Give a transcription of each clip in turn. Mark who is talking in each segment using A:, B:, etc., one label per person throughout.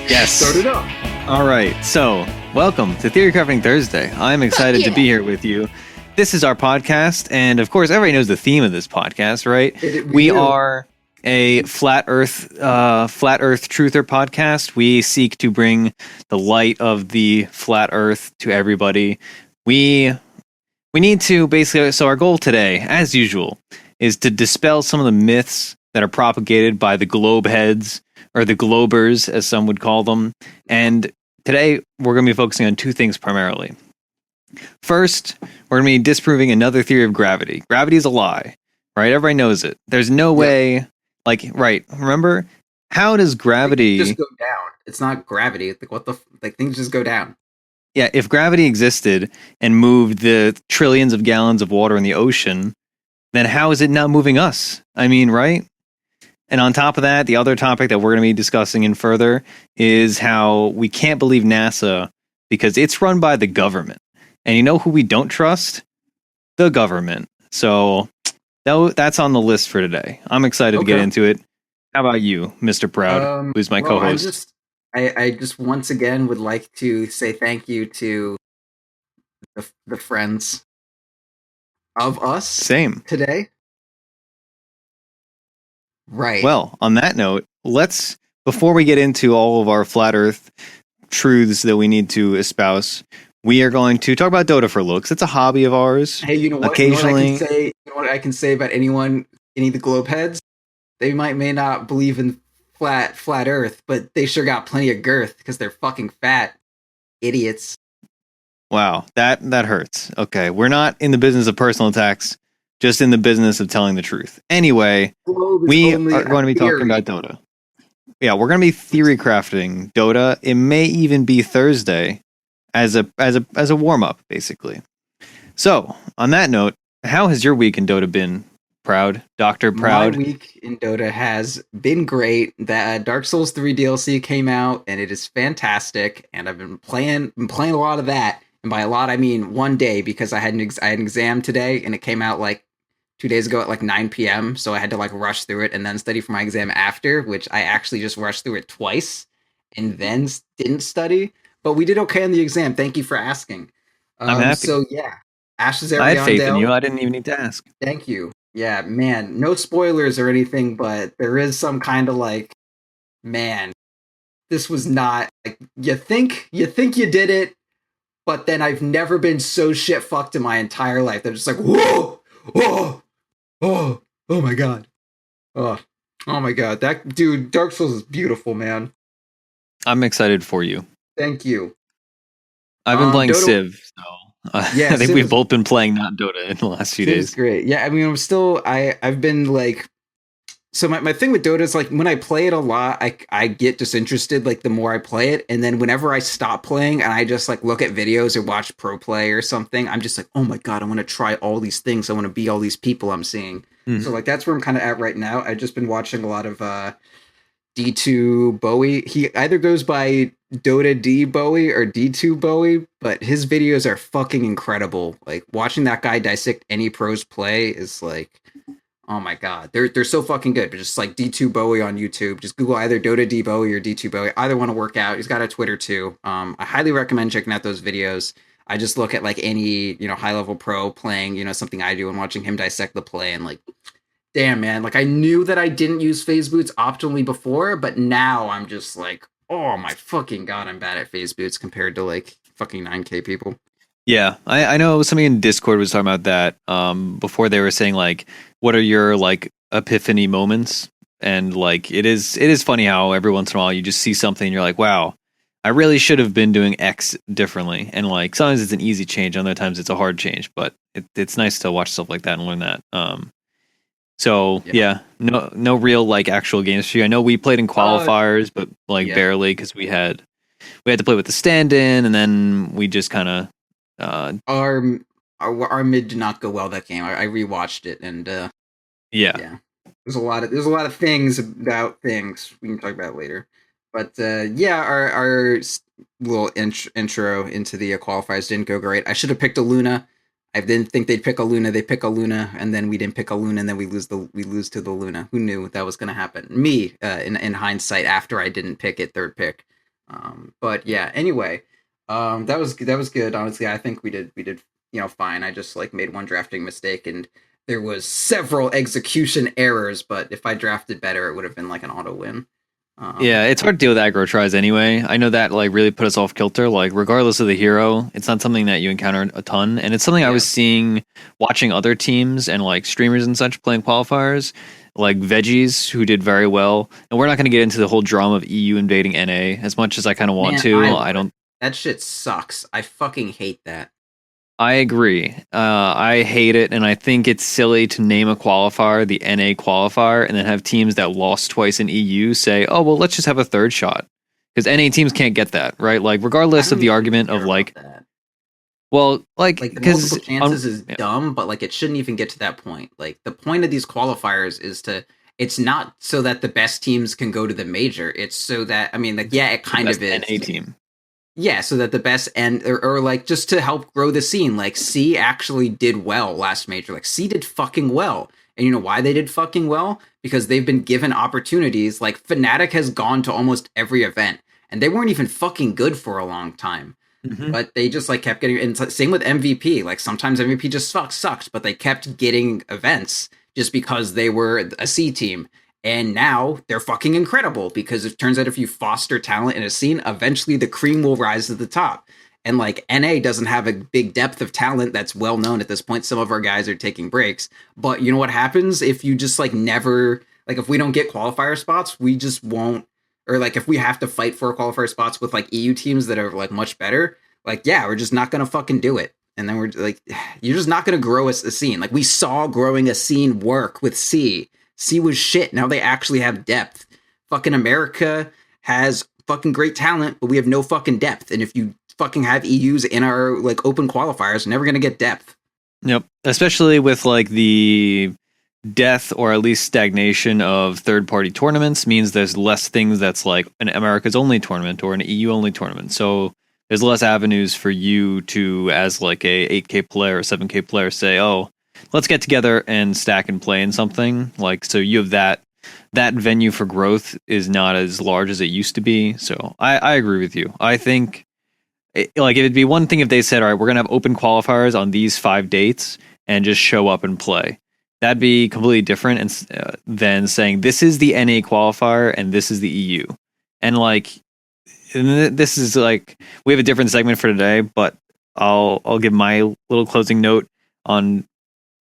A: Yes.
B: Start it up.
A: All right. So, welcome to Theorycrafting Thursday. I'm excited to be here with you. This is our podcast, and of course, everybody knows the theme of this podcast, right? We are a flat Earth truther podcast. We seek to bring the light of the flat Earth to everybody. We need to basically. So, our goal today, as usual, is to dispel some of the myths that are propagated by the globe heads, or the globers, as some would call them. And today, we're going to be focusing on two things primarily. First, we're going to be disproving another theory of gravity. Gravity is a lie, right? Everybody knows it. There's no way, right, remember? How does gravity...
B: Things just go down. It's not gravity. Things just go down.
A: Yeah, if gravity existed and moved the trillions of gallons of water in the ocean, then how is it not moving us? I mean, right? And on top of that, the other topic that we're going to be discussing in further is how we can't believe NASA because it's run by the government. And you know who we don't trust? The government. So that's on the list for today. I'm excited to get into it. How about you, Mr. Proud, who's my co-host?
B: I just once again would like to say thank you to the friends of us.
A: Same.
B: Today. Right.
A: Well, on that note, before we get into all of our flat Earth truths that we need to espouse, we are going to talk about Dota for a little, because it's a hobby of ours.
B: Hey, you know what?
A: Occasionally,
B: you know what I can say about any of the globe heads? They may not believe in flat Earth, but they sure got plenty of girth because they're fucking fat idiots.
A: Wow, that hurts. Okay, we're not in the business of personal attacks. Just in the business of telling the truth. Anyway, we are going to be talking about Dota. Yeah, we're going to be theory crafting Dota. It may even be Thursday as a warm up, basically. So, on that note, how has your week in Dota been, Proud, Dr. Proud?
B: My week in Dota has been great. That Dark Souls 3 DLC came out, and it is fantastic. And I've been playing a lot of that. And by a lot, I mean one day, because I had an exam today, and it came out 2 days ago at 9 p.m. So I had to rush through it and then study for my exam after, which I actually just rushed through it twice and then didn't study. But we did okay on the exam. Thank you for asking.
A: I'm happy.
B: So yeah, Ashes
A: I had faith in you. I didn't even need to ask.
B: Thank you. Yeah, man, no spoilers or anything, but there is some kind of man, this was not you think you did it, but then I've never been so shit fucked in my entire life. They're just whoa, whoa. Oh my god. Oh my god. That dude, Dark Souls is beautiful, man.
A: I'm excited for you.
B: Thank you.
A: I've been playing
B: Dota...
A: Civ, so
B: yeah,
A: I think we've both been playing not Dota in the last few days.
B: It's great. Yeah, I mean, I've been so my thing with Dota is when I play it a lot, I get disinterested the more I play it, and then whenever I stop playing and I just look at videos or watch pro play or something, I'm just oh my god, I want to try all these things. I want to be all these people I'm seeing. Mm-hmm. So that's where I'm kind of at right now. I've just been watching a lot of D2 Bowie. He either goes by Dota D Bowie or D2 Bowie, but his videos are fucking incredible. Watching that guy dissect any pros play is oh my god, they're so fucking good. But just D2 Bowie on YouTube. Just Google either Dota D Bowie or D2 Bowie. Either want to work out. He's got a Twitter too. I highly recommend checking out those videos. I just look at any high level pro playing something I do and watching him dissect the play and damn man, I knew that I didn't use phase boots optimally before, but now I'm just oh my fucking god, I'm bad at phase boots compared to fucking 9K people.
A: Yeah, I know somebody in Discord was talking about that before. They were saying what are your epiphany moments, and it is funny how every once in a while you just see something and you're wow, I really should have been doing X differently. And sometimes it's an easy change, other times it's a hard change, but it's nice to watch stuff like that and learn that. So yeah, no real actual games for you. I know we played in qualifiers, but barely, because we had to play with the stand-in, and then we just kind of
B: our mid did not go well that game. I rewatched it, and yeah. There's a lot of things about things we can talk about later. But our little intro into the qualifiers didn't go great. I should have picked a Luna. I didn't think they'd pick a Luna. They pick a Luna, and then we didn't pick a Luna, and then we lose to the Luna. Who knew that was going to happen? Me, in hindsight, after I didn't pick it, third pick. But yeah, anyway, that was good. Honestly, I think we did fine. I just like made one drafting mistake and there was several execution errors, but if I drafted better, it would have been like an auto win.
A: Yeah, it's hard to deal with aggro tries anyway. I know that like really put us off kilter. Like regardless of the hero, it's not something that you encounter a ton, and it's something I was seeing watching other teams and like streamers and such playing qualifiers, like Veggies who did very well. And we're not going to get into the whole drama of EU invading NA as much as I kind of want to. I don't.
B: That shit sucks. I fucking hate that.
A: I agree. I hate it, and I think it's silly to name a qualifier the NA qualifier and then have teams that lost twice in EU say, oh, well, let's just have a third shot. Because NA teams can't get that, right? Like, regardless of the argument of, like... Well, like
B: the multiple chances is dumb, but, like, it shouldn't even get to that point. Like, the point of these qualifiers is to... It's not so that the best teams can go to the major. It's so that... I mean, like, yeah, it kind of is.
A: NA team.
B: Yeah, so that the best or like just to help grow the scene. Like C actually did well last major. Like C did fucking well. And you know why they did fucking well? Because they've been given opportunities. Like Fnatic has gone to almost every event and they weren't even fucking good for a long time. Mm-hmm. But they just like kept getting, and same with MVP. Like sometimes MVP just sucked, but they kept getting events just because they were a C team. And now they're fucking incredible because it turns out if you foster talent in a scene, eventually the cream will rise to the top. And like NA doesn't have a big depth of talent that's well known at this point. Some of our guys are taking breaks. But you know what happens if you just like never, like if we don't get qualifier spots, we just won't, or like if we have to fight for qualifier spots with like EU teams that are like much better, like, yeah, we're just not going to fucking do it. And then we're like, you're just not going to grow a scene. Like we saw growing a scene work with C. C was shit. Now they actually have depth. Fucking America has fucking great talent, but we have no fucking depth. And if you fucking have EUs in our like open qualifiers, we're never gonna get depth.
A: Yep. Especially with like the death or at least stagnation of third-party tournaments means there's less things that's like an America's only tournament or an EU only tournament. So there's less avenues for you to, as like a 8K player or 7K player, say, oh, let's get together and stack and play in something. Like, so you have that venue for growth is not as large as it used to be. So I agree with you. I think like it'd be one thing if they said, all right, we're going to have open qualifiers on these 5 dates and just show up and play. That'd be completely different than saying this is the NA qualifier and this is the EU. And like, this is like, we have a different segment for today, but I'll give my little closing note on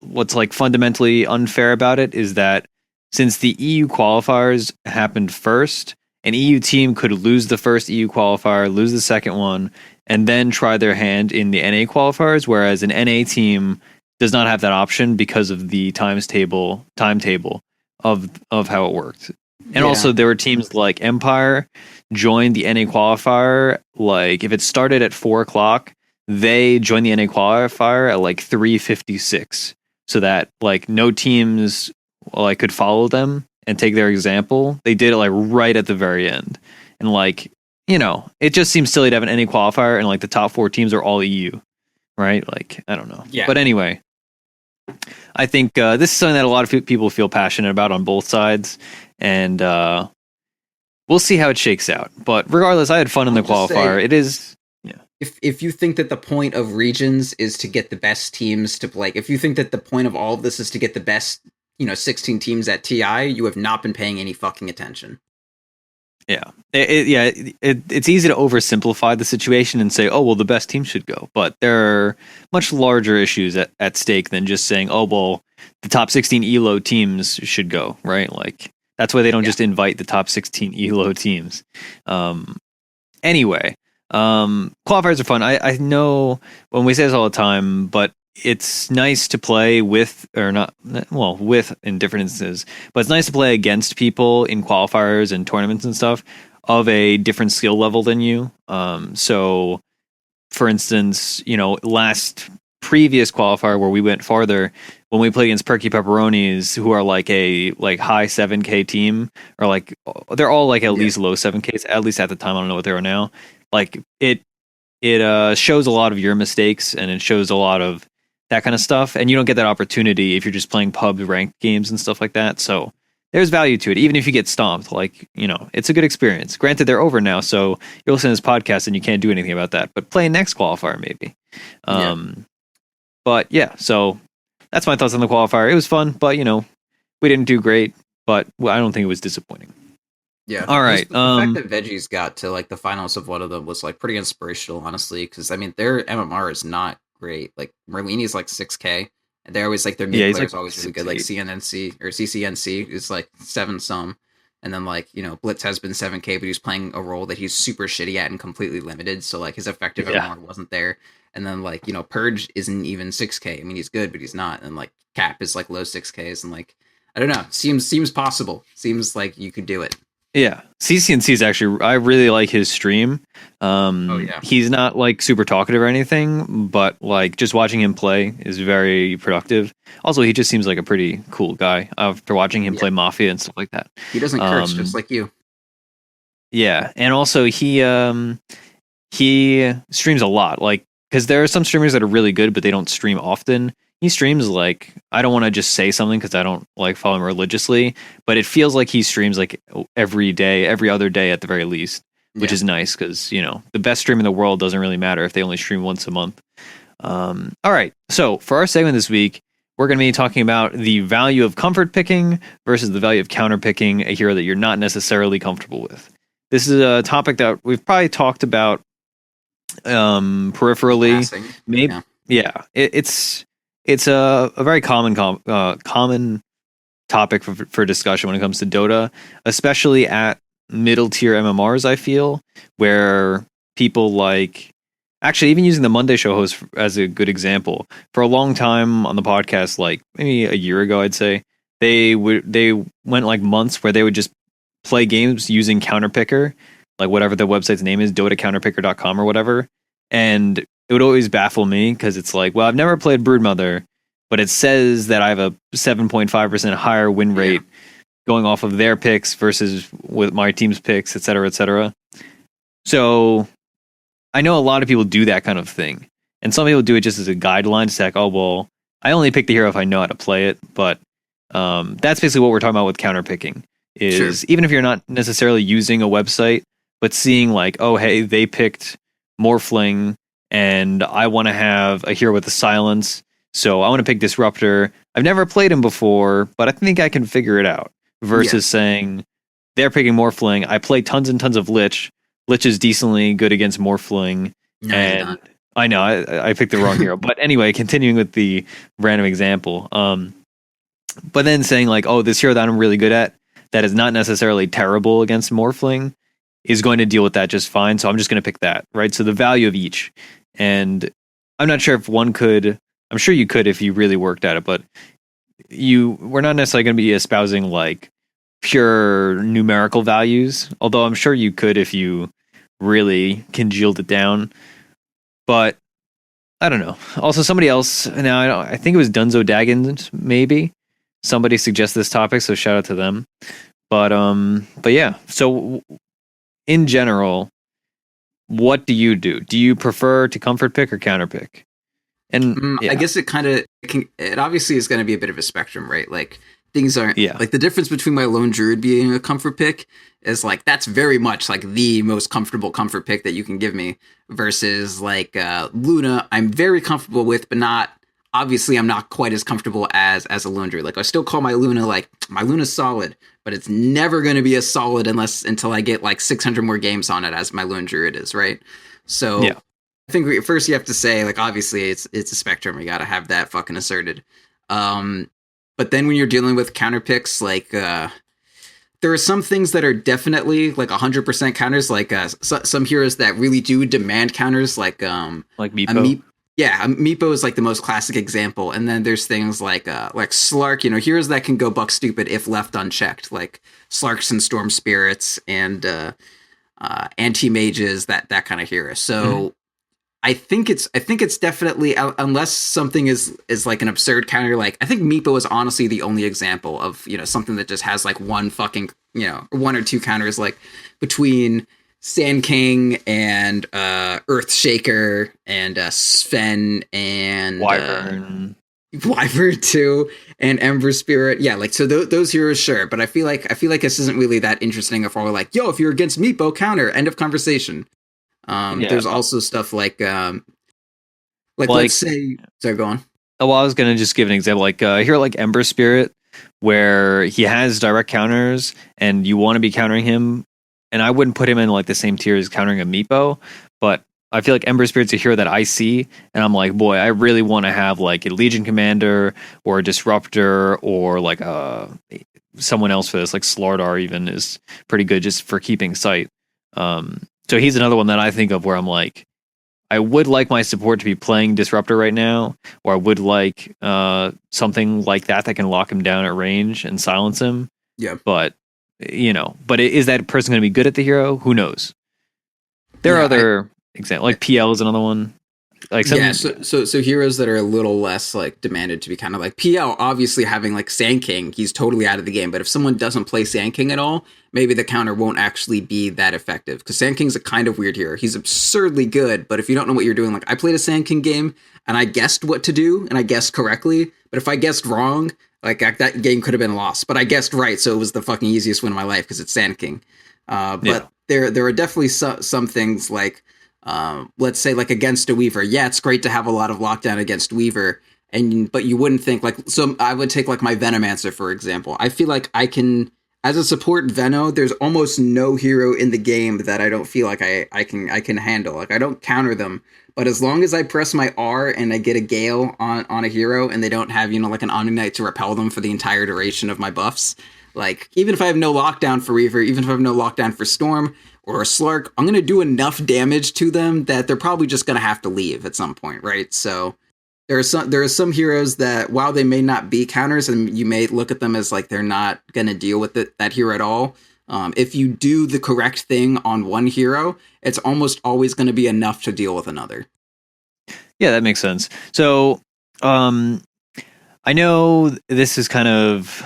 A: what's like fundamentally unfair about it is that since the EU qualifiers happened first, an EU team could lose the first EU qualifier, lose the second one, and then try their hand in the NA qualifiers, whereas an NA team does not have that option because of the timetable of how it worked. And also there were teams like Empire joined the NA qualifier, like if it started at 4:00, they joined the NA qualifier at like 3:56. So that like no teams like could follow them and take their example. They did it like right at the very end. And like, you know, it just seems silly to have an NA qualifier and like the top 4 teams are all EU, right? Like, I don't know. Yeah. But anyway, I think this is something that a lot of people feel passionate about on both sides. And we'll see how it shakes out. But regardless, I had fun in the qualifier. It is...
B: If you think that the point of regions is to get the best teams to like, if you think that the point of all of this is to get the best, 16 teams at TI, you have not been paying any fucking attention.
A: Yeah. It's easy to oversimplify the situation and say, oh, well, the best team should go. But there are much larger issues at stake than just saying, oh, well, the top 16 ELO teams should go, right? Like, that's why they don't just invite the top 16 ELO teams. Anyway. Qualifiers are fun. I know when we say this all the time, but it's nice to play with in different instances, but it's nice to play against people in qualifiers and tournaments and stuff of a different skill level than you. So for instance, last previous qualifier where we went farther, when we played against Perky Pepperonis, who are like a high 7K team, or like they're all like at least low 7Ks, at least at the time. I don't know what they are now. Like it shows a lot of your mistakes and it shows a lot of that kind of stuff. And you don't get that opportunity if you're just playing pub ranked games and stuff like that. So there's value to it, even if you get stomped. Like, it's a good experience. Granted, they're over now, so you're listening to this podcast and you can't do anything about that. But play next qualifier, maybe. But yeah, so that's my thoughts on the qualifier. It was fun, but we didn't do great. But I don't think it was disappointing.
B: Yeah.
A: All right.
B: The fact that Veggies got to like the finals of one of them was like pretty inspirational, honestly. Because I mean, their MMR is not great. Like Merlini's like 6K. And they're always like their mid players always really good. Like CNNC or CCNC is like 7 some. And then like, Blitz has been 7K, but he's playing a role that he's super shitty at and completely limited. So like his effective MMR wasn't there. And then like, Purge isn't even 6K. I mean, he's good, but he's not. And like Cap is like low 6Ks. And like, I don't know. Seems possible. Seems like you could do it.
A: Yeah, CCNC is actually, I really like his stream. He's not like super talkative or anything, but like just watching him play is very productive. Also, he just seems like a pretty cool guy after watching him play Mafia and stuff like that.
B: He doesn't curse, just like you.
A: Yeah, and also he streams a lot, like, because there are some streamers that are really good, but they don't stream often. He streams like, I don't want to just say something because I don't like follow him religiously, but it feels like he streams like every day, every other day at the very least, which is nice because, the best stream in the world doesn't really matter if they only stream once a month. All right. So for our segment this week, we're going to be talking about the value of comfort picking versus the value of counter picking a hero that you're not necessarily comfortable with. This is a topic that we've probably talked about peripherally. Maybe. Yeah. It's a very common topic for discussion when it comes to Dota, especially at middle tier MMRs, I feel, where people like, actually even using the Monday show host as a good example, for a long time on the podcast, like maybe a year ago, I'd say, they went like months where they would just play games using Counterpicker, like whatever the website's name is, dotacounterpicker.com or whatever. And it would always baffle me because it's like, well, I've never played Broodmother, but it says that I have a 7.5% higher win rate going off of their picks versus with my team's picks, et cetera, et cetera. So I know a lot of people do that kind of thing. And some people do it just as a guideline to say, like, oh, well, I only pick the hero if I know how to play it. But that's basically what we're talking about with counterpicking is even if you're not necessarily using a website, but seeing like, oh, hey, they picked Morphling and I want to have a hero with a silence. So I want to pick Disruptor. I've never played him before, but I think I can figure it out. Versus saying they're picking Morphling. I play tons and tons of Lich. Lich is decently good against Morphling.
B: No,
A: and I know I picked the wrong hero. But anyway, continuing with the random example. But then saying like, oh, this hero that I'm really good at that is not necessarily terrible against Morphling is going to deal with that just fine. So I'm just going to pick that, right? So the value of each. And I'm not sure if one could, I'm sure you could if you really worked at it, but we're not necessarily going to be espousing like pure numerical values, although I'm sure you could if you really congealed it down. But I don't know. Also, somebody else, now I think it was Dunzo Daggins, maybe. Somebody suggested this topic, so shout out to them. But yeah, so in general, what do you do? Do you prefer to comfort pick or counter pick? And
B: I guess it obviously is going to be a bit of a spectrum, right? Like things aren't like the difference between my lone druid being a comfort pick is like that's very much like the most comfortable comfort pick that you can give me versus like Luna I'm very comfortable with, but not obviously I'm not quite as comfortable as a lone druid. Like I still call my Luna's solid, but it's never going to be as solid until I get like 600 more games on it as my lone druid is, right? So I think first you have to say, like, obviously it's a spectrum. You got to have that fucking asserted. But then when you're dealing with counter picks, like, there are some things that are definitely like 100% counters, like some heroes that really do demand counters, like
A: Meepo.
B: Meepo is like the most classic example. And then there's things like Slark, heroes that can go buck stupid if left unchecked, like Slarks and Storm Spirits and anti-mages, that kind of hero. So I think it's definitely, unless something is like an absurd counter, like I think Meepo is honestly the only example of, something that just has like one fucking, one or two counters, like between Sand King and Earthshaker and Sven and
A: Wyvern.
B: Wyvern 2 and Ember Spirit. Yeah, like so those heroes, sure, but I feel like this isn't really that interesting if we're like, yo, if you're against Meepo, counter, end of conversation. There's also stuff like let's say, sorry, go on.
A: Oh, well, I was gonna just give an example, like a hero like Ember Spirit, where he has direct counters, and you want to be countering him, and I wouldn't put him in like the same tier as countering a Meepo, but I feel like Ember Spirit's a hero that I see, and I'm like, boy, I really want to have like a Legion Commander or a Disruptor or like someone else for this, like Slardar even is pretty good just for keeping sight. So he's another one that I think of where I'm like, I would like my support to be playing Disruptor right now, or I would like something like that can lock him down at range and silence him.
B: Yeah.
A: But, is that person going to be good at the hero? Who knows? There are other examples, like PL is another one. Like
B: so heroes that are a little less like demanded to be kind of like PL, obviously having like Sand King, he's totally out of the game. But if someone doesn't play Sand King at all, maybe the counter won't actually be that effective. Because Sand King's a kind of weird hero. He's absurdly good, but if you don't know what you're doing, like I played a Sand King game and I guessed what to do and I guessed correctly. But if I guessed wrong, like that game could have been lost. But I guessed right, so it was the fucking easiest win of my life because it's Sand King. But there are definitely some things like. Let's say like against a Weaver. Yeah, it's great to have a lot of lockdown against Weaver, but you wouldn't think like, so I would take like my Venomancer, for example. I feel like I can, as a support Veno, there's almost no hero in the game that I don't feel like I can handle. Like I don't counter them, but as long as I press my R and I get a Gale on a hero and they don't have, like an Omniknight to repel them for the entire duration of my buffs, like even if I have no lockdown for Weaver, even if I have no lockdown for Storm, or a Slark, I'm going to do enough damage to them that they're probably just going to have to leave at some point, right? So there are some heroes that, while they may not be counters, and you may look at them as like they're not going to deal with that hero at all, if you do the correct thing on one hero, it's almost always going to be enough to deal with another.
A: Yeah, that makes sense. So I know this is kind of...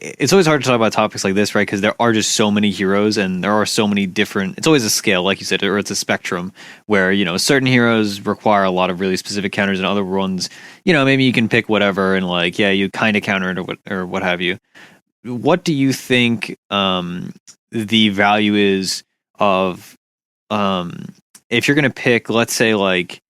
A: It's always hard to talk about topics like this, right? Because there are just so many heroes and there are so many different... It's always a scale, like you said, or it's a spectrum where, certain heroes require a lot of really specific counters and other ones, maybe you can pick whatever and like, yeah, you kind of counter it or what have you. What do you think the value is of if you're going to pick, let's say like...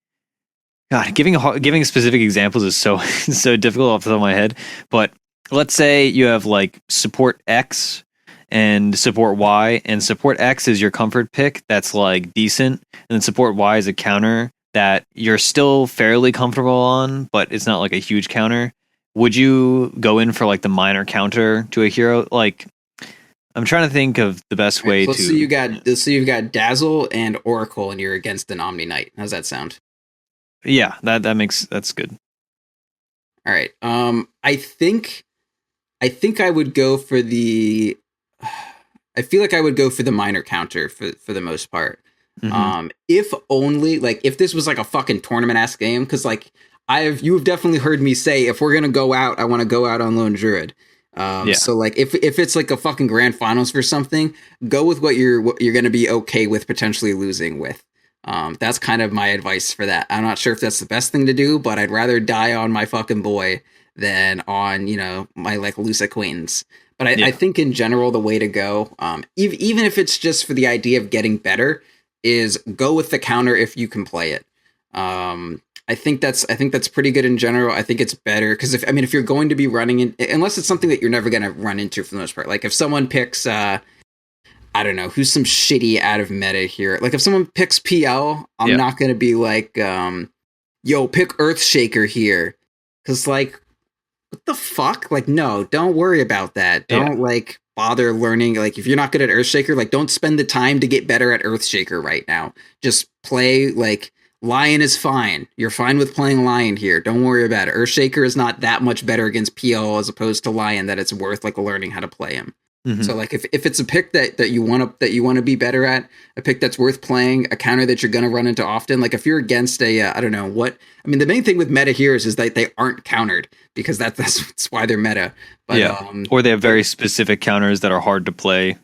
A: God, giving specific examples is so so difficult off the top of my head, but... Let's say you have like support X and support Y, and support X is your comfort pick that's like decent, and then support Y is a counter that you're still fairly comfortable on, but it's not like a huge counter. Would you go in for like the minor counter to a hero? Like, I'm trying to think of the best way to...
B: So you've got Dazzle and Oracle, and you're against an Omniknight. How's that sound?
A: Yeah, that's good.
B: All right. I think I would go for the... I feel like I would go for the minor counter for the most part. Mm-hmm. If only, like, if this was like a fucking tournament-ass game, because like, you have definitely heard me say, if we're gonna go out, I want to go out on Lone Druid. So like, if it's like a fucking grand finals for something, go with what you're gonna be okay with potentially losing with. That's kind of my advice for that. I'm not sure if that's the best thing to do, but I'd rather die on my fucking boy than on, my like loose acquaintance. But I think in general, the way to go, even if it's just for the idea of getting better, is go with the counter if you can play it. I think that's pretty good in general. I think it's better because if you're going to be running in, unless it's something that you're never going to run into for the most part, like if someone picks, I don't know, who's some shitty out of meta here. Like if someone picks PL, I'm not going to be like, yo, pick Earthshaker here. Because like, what the fuck? Like, no, don't worry about that. Don't like bother learning. Like, if you're not good at Earthshaker, like, don't spend the time to get better at Earthshaker right now. Just play, like, Lion is fine. You're fine with playing Lion here. Don't worry about it. Earthshaker is not that much better against PL as opposed to Lion that it's worth, like, learning how to play him. Mm-hmm. So like if it's a pick that you want to be better at, a pick that's worth playing, a counter that you're going to run into often, like if you're against the main thing with meta heroes is that they aren't countered because that's why they're meta. But,
A: or they have very specific counters that are hard to play.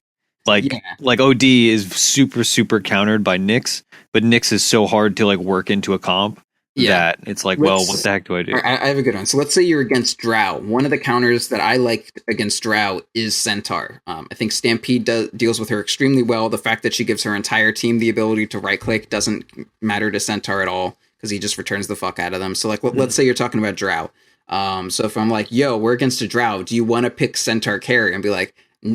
A: Like OD is super countered by Nyx, but Nyx is so hard to like work into a comp that it's like, well, what the heck do I do?
B: I have a good one. So let's say you're against Drow. One of the counters that I like against Drow is Centaur. I think Stampede deals with her extremely well. The fact that she gives her entire team the ability to right-click doesn't matter to Centaur at all, because he just returns the fuck out of them. So like, let's say you're talking about Drow. So if I'm like, yo, we're against a Drow, do you want to pick Centaur carry? And be like,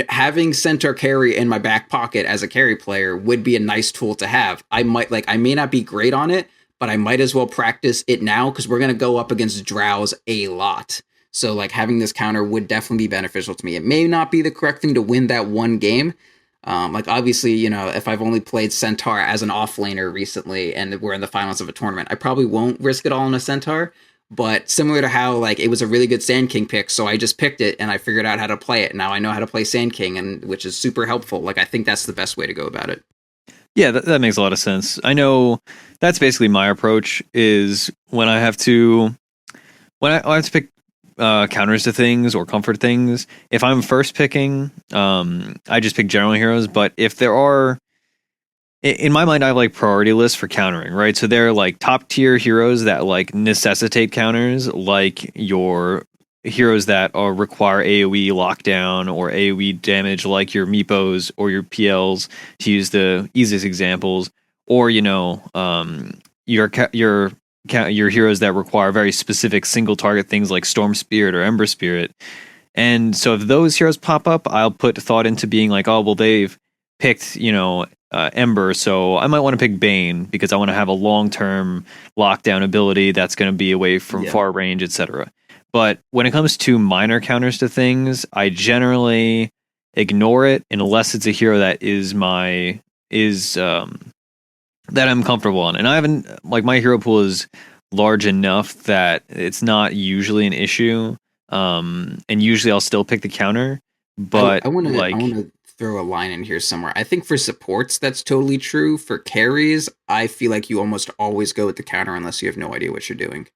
B: having Centaur carry in my back pocket as a carry player would be a nice tool to have. I may not be great on it, but I might as well practice it now, because we're going to go up against Drows a lot. So like having this counter would definitely be beneficial to me. It may not be the correct thing to win that one game. Like obviously, you know, if I've only played Centaur as an offlaner recently and we're in the finals of a tournament, I probably won't risk it all on a Centaur. But similar to how like it was a really good Sand King pick, so I just picked it and I figured out how to play it. Now I know how to play Sand King, and which is super helpful. Like I think that's the best way to go about it.
A: Yeah, that makes a lot of sense. I know that's basically my approach. Is when I have to pick counters to things or comfort things. If I'm first picking, I just pick general heroes. But if there are, in my mind, I have like priority lists for countering, right? So they're like top tier heroes that like necessitate counters, like your heroes that require AoE lockdown or AoE damage, like your Meepos or your PLs, to use the easiest examples, or you know, your heroes that require very specific single target things like Storm Spirit or Ember Spirit. And so if those heroes pop up, I'll put thought into being like, oh well, they've picked, you know, Ember, so I might want to pick Bane because I want to have a long-term lockdown ability that's going to be away from far range, etc. But when it comes to minor counters to things, I generally ignore it unless it's a hero that that I'm comfortable on. And I haven't, like, my hero pool is large enough that it's not usually an issue. And usually I'll still pick the counter. But
B: I want to throw a line in here somewhere. I think for supports that's totally true. For carries, I feel like you almost always go with the counter unless you have no idea what you're doing.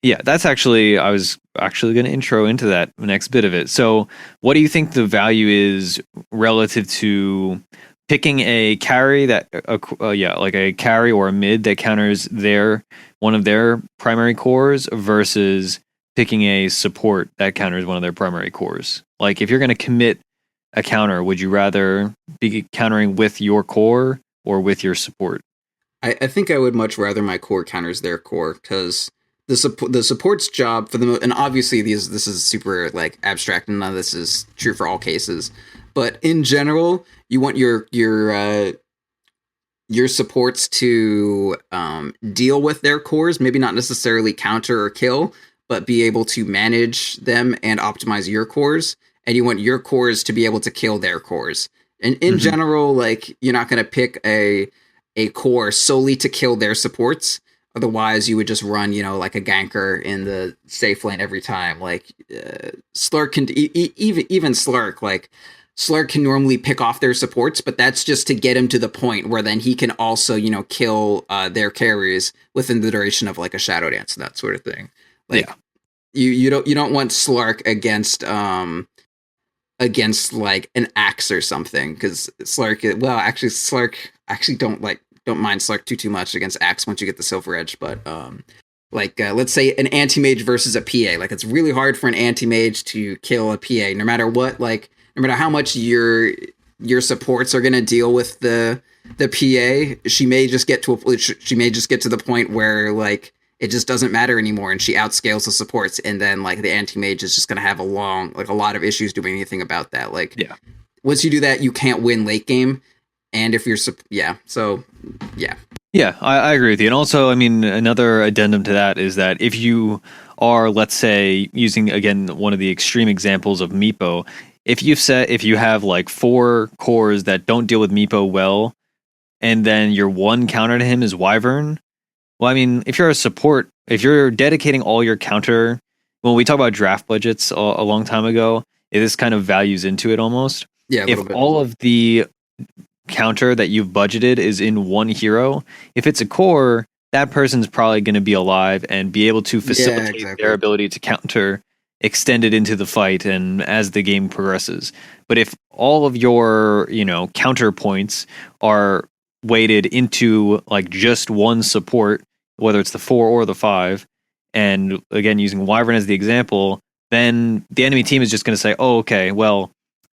A: Yeah, that's actually, I was actually going to intro into that next bit of it. So what do you think the value is relative to picking a carry that, like a carry or a mid that counters one of their primary cores versus picking a support that counters one of their primary cores? Like if you're going to commit a counter, would you rather be countering with your core or with your support?
B: I think I would much rather my core counters their core, because the support's job for them, and obviously this is super like abstract and none of this is true for all cases, but in general, you want your supports to deal with their cores, maybe not necessarily counter or kill, but be able to manage them and optimize your cores. And you want your cores to be able to kill their cores. And in general, like, you're not going to pick a core solely to kill their supports. Otherwise, you would just run, you know, like a ganker in the safe lane every time. Like, Slurk can, even Slurk, like, Slurk can normally pick off their supports, but that's just to get him to the point where then he can also, you know, kill their carries within the duration of, like, a Shadow Dance, that sort of thing. Like, you don't want Slurk against like an axe or something, because Slurk don't mind Slurk too much against axe once you get the silver edge, but let's say an anti-mage versus a PA, like it's really hard for an anti-mage to kill a PA no matter what, like no matter how much your supports are going to deal with the PA. She may just get to the point where like it just doesn't matter anymore, and she outscales the supports, and then like the anti-mage is just going to have a lot of issues doing anything about that. Like, once you do that, you can't win late game, and if you're
A: I agree with you. And also, I mean, another addendum to that is that if you are, let's say, using again one of the extreme examples of Meepo, if you have like 4 cores that don't deal with Meepo well, and then your one counter to him is Wyvern. Well, I mean, if you're a support, if you're dedicating all your counter, when we talk about draft budgets a long time ago, this kind of values into it almost.
B: Yeah.
A: If all of the counter that you've budgeted is in one hero, if it's a core, that person's probably going to be alive and be able to facilitate their ability to counter extended into the fight and as the game progresses. But if all of your, you know, counter points are weighted into like just one support, whether it's the 4 or the 5, and again, using Wyvern as the example, then the enemy team is just going to say, oh, okay, well,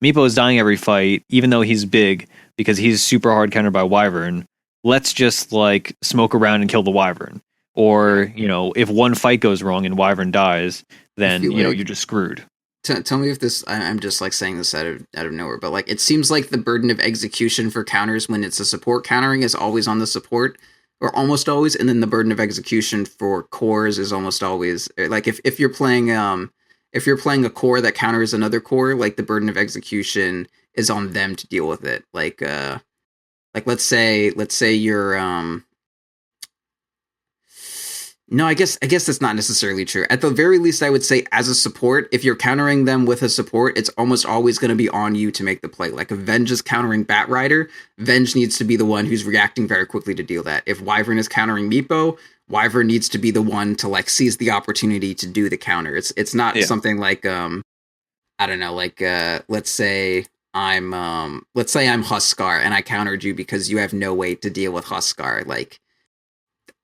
A: Meepo is dying every fight, even though he's big, because he's super hard countered by Wyvern. Let's just, like, smoke around and kill the Wyvern. Or, you know, if one fight goes wrong and Wyvern dies, then, you know, you're just screwed.
B: Tell me if this, I'm just, like, saying this out of nowhere, but, like, it seems like the burden of execution for counters when it's a support countering is always on the support, or almost always, and then the burden of execution for cores is almost always, like, if you're playing a core that counters another core, like, the burden of execution is on them to deal with it. Like let's say you're no, I guess that's not necessarily true. At the very least, I would say as a support, if you're countering them with a support, it's almost always going to be on you to make the play. Like if Venge is countering Batrider, Venge needs to be the one who's reacting very quickly to deal that. If Wyvern is countering Meepo, Wyvern needs to be the one to like seize the opportunity to do the counter. It's not something like I don't know, like let's say I'm Huskar and I countered you because you have no way to deal with Huskar. Like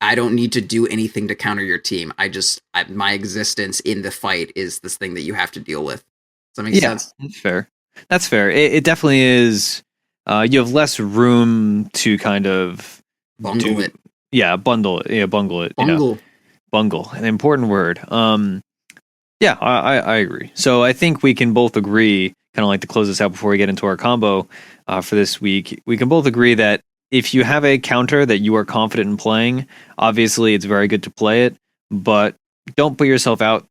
B: I don't need to do anything to counter your team. My existence in the fight is this thing that you have to deal with. Does that make sense?
A: That's fair. That's fair. It definitely is. You have less room to kind of
B: bungle it.
A: Yeah, bundle it. Yeah, bungle it.
B: Bungle.
A: You know? Bungle, an important word. Yeah, I agree. So I think we can both agree, kind of like to close this out before we get into our combo for this week, we can both agree that if you have a counter that you are confident in playing, obviously it's very good to play it, but don't put yourself out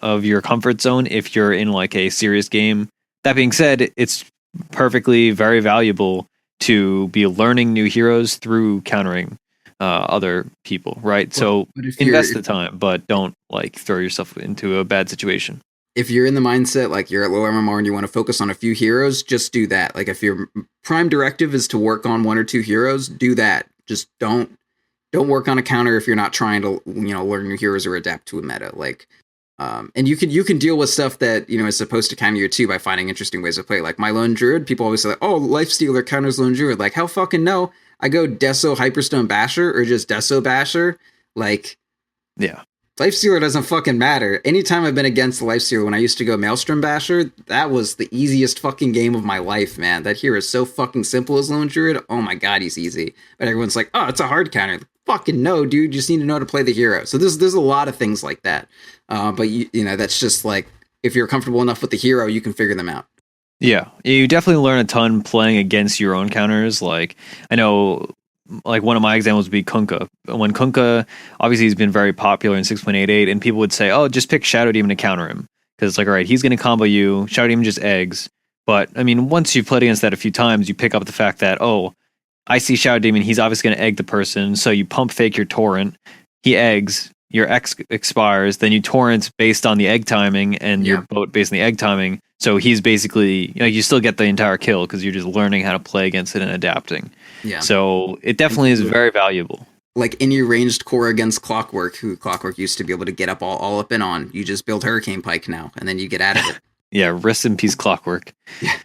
A: of your comfort zone if you're in like a serious game. That being said, it's perfectly very valuable to be learning new heroes through countering other people, right? So invest the time, but don't like throw yourself into a bad situation.
B: If you're in the mindset like you're at low MMR and you want to focus on a few heroes, just do that. Like if your prime directive is to work on 1 or 2 heroes, do that. Just don't work on a counter if you're not trying to, you know, learn new heroes or adapt to a meta. Like and you can deal with stuff that, you know, is supposed to counter you too by finding interesting ways to play. Like my Lone Druid, people always say like, oh, Lifestealer counters Lone Druid. Like how fucking no? I go Deso Hyperstone Basher or just Deso Basher. Like
A: yeah.
B: Lifestealer doesn't fucking matter. Anytime I've been against Lifestealer, when I used to go Maelstrom Basher, that was the easiest fucking game of my life, man. That hero is so fucking simple as Lone Druid. Oh my god, he's easy. But everyone's like, oh, it's a hard counter. Fucking no, dude. You just need to know how to play the hero. So there's a lot of things like that. But you know, that's just like, if you're comfortable enough with the hero, you can figure them out.
A: Yeah, you definitely learn a ton playing against your own counters. Like, I know, like one of my examples would be Kunkka. When Kunkka, obviously he's been very popular in 6.88, and people would say, oh, just pick Shadow Demon to counter him. Because it's like, all right, he's going to combo you, Shadow Demon just eggs. But, I mean, once you've played against that a few times, you pick up the fact that, oh, I see Shadow Demon, he's obviously going to egg the person, so you pump fake your Torrent, he eggs, your X expires, then you Torrent based on the egg timing, and your boat based on the egg timing. So he's basically, you know, you still get the entire kill because you're just learning how to play against it and adapting. Yeah. So it definitely is very valuable.
B: Like any ranged core against Clockwork, who Clockwork used to be able to get up all up and on. You just build Hurricane Pike now, and then you get out of it.
A: Yeah, rest in peace, Clockwork. Yeah.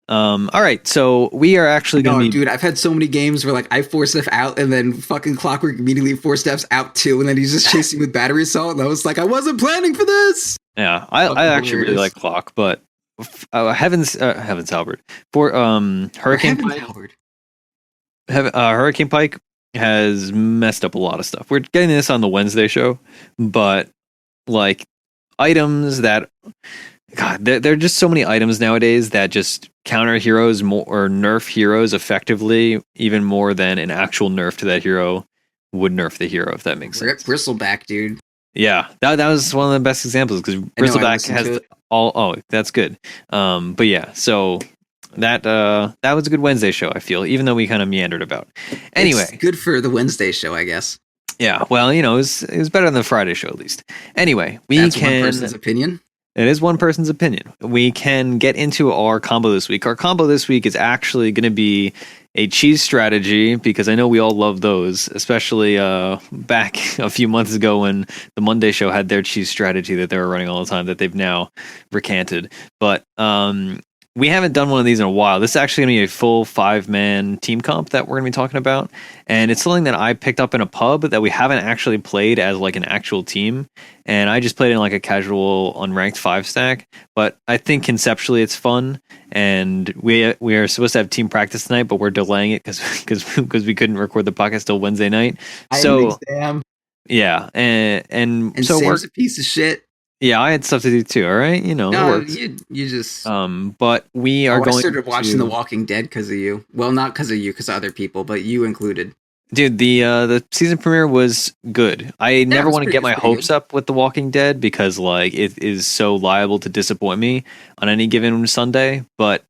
A: All right, so we are actually going to be...
B: Dude, I've had so many games where like I 4-step out and then fucking Clockwork immediately 4 steps out too, and then he's just chasing with battery assault, and I was like, I wasn't planning for this!
A: Yeah, I actually really like Clock, but Heavens Albert. For Hurricane Pike... Hurricane Pike has messed up a lot of stuff. We're getting this on the Wednesday show, but like items that... God, there are just so many items nowadays that just counter heroes more or nerf heroes effectively, even more than an actual nerf to that hero would nerf the hero, if that makes sense.
B: Bristleback, dude.
A: Yeah, that was one of the best examples because Bristleback has all. Oh, that's good. But yeah, so that was a good Wednesday show. I feel, even though we kind of meandered about. Anyway,
B: it's good for the Wednesday show, I guess.
A: Yeah, well, you know, it was better than the Friday show at least. Anyway,
B: that's one person's opinion.
A: It is one person's opinion. We can get into our combo this week. Our combo this week is actually going to be a cheese strategy because I know we all love those, especially back a few months ago when the Monday show had their cheese strategy that they were running all the time that they've now recanted. But we haven't done one of these in a while. This is actually going to be a full 5-man team comp that we're going to be talking about. And it's something that I picked up in a pub that we haven't actually played as like an actual team. And I just played in like a casual unranked 5-stack. But I think conceptually it's fun. And we are supposed to have team practice tonight, but we're delaying it because we couldn't record the podcast till Wednesday night. So yeah, and so
B: Sam's a piece of shit.
A: Yeah, I had stuff to do too. All right,
B: no, it works. You just.
A: But we are going.
B: I started watching The Walking Dead because of you. Well, not because of you, because of other people, but you included.
A: Dude, the season premiere was good. I never want to get my hopes up with The Walking Dead because like it is so liable to disappoint me on any given Sunday. But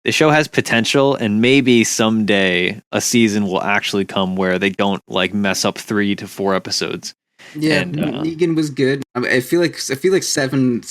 A: the show has potential, and maybe someday a season will actually come where they don't like mess up 3 to 4 episodes.
B: Yeah, Negan was good. I feel like 7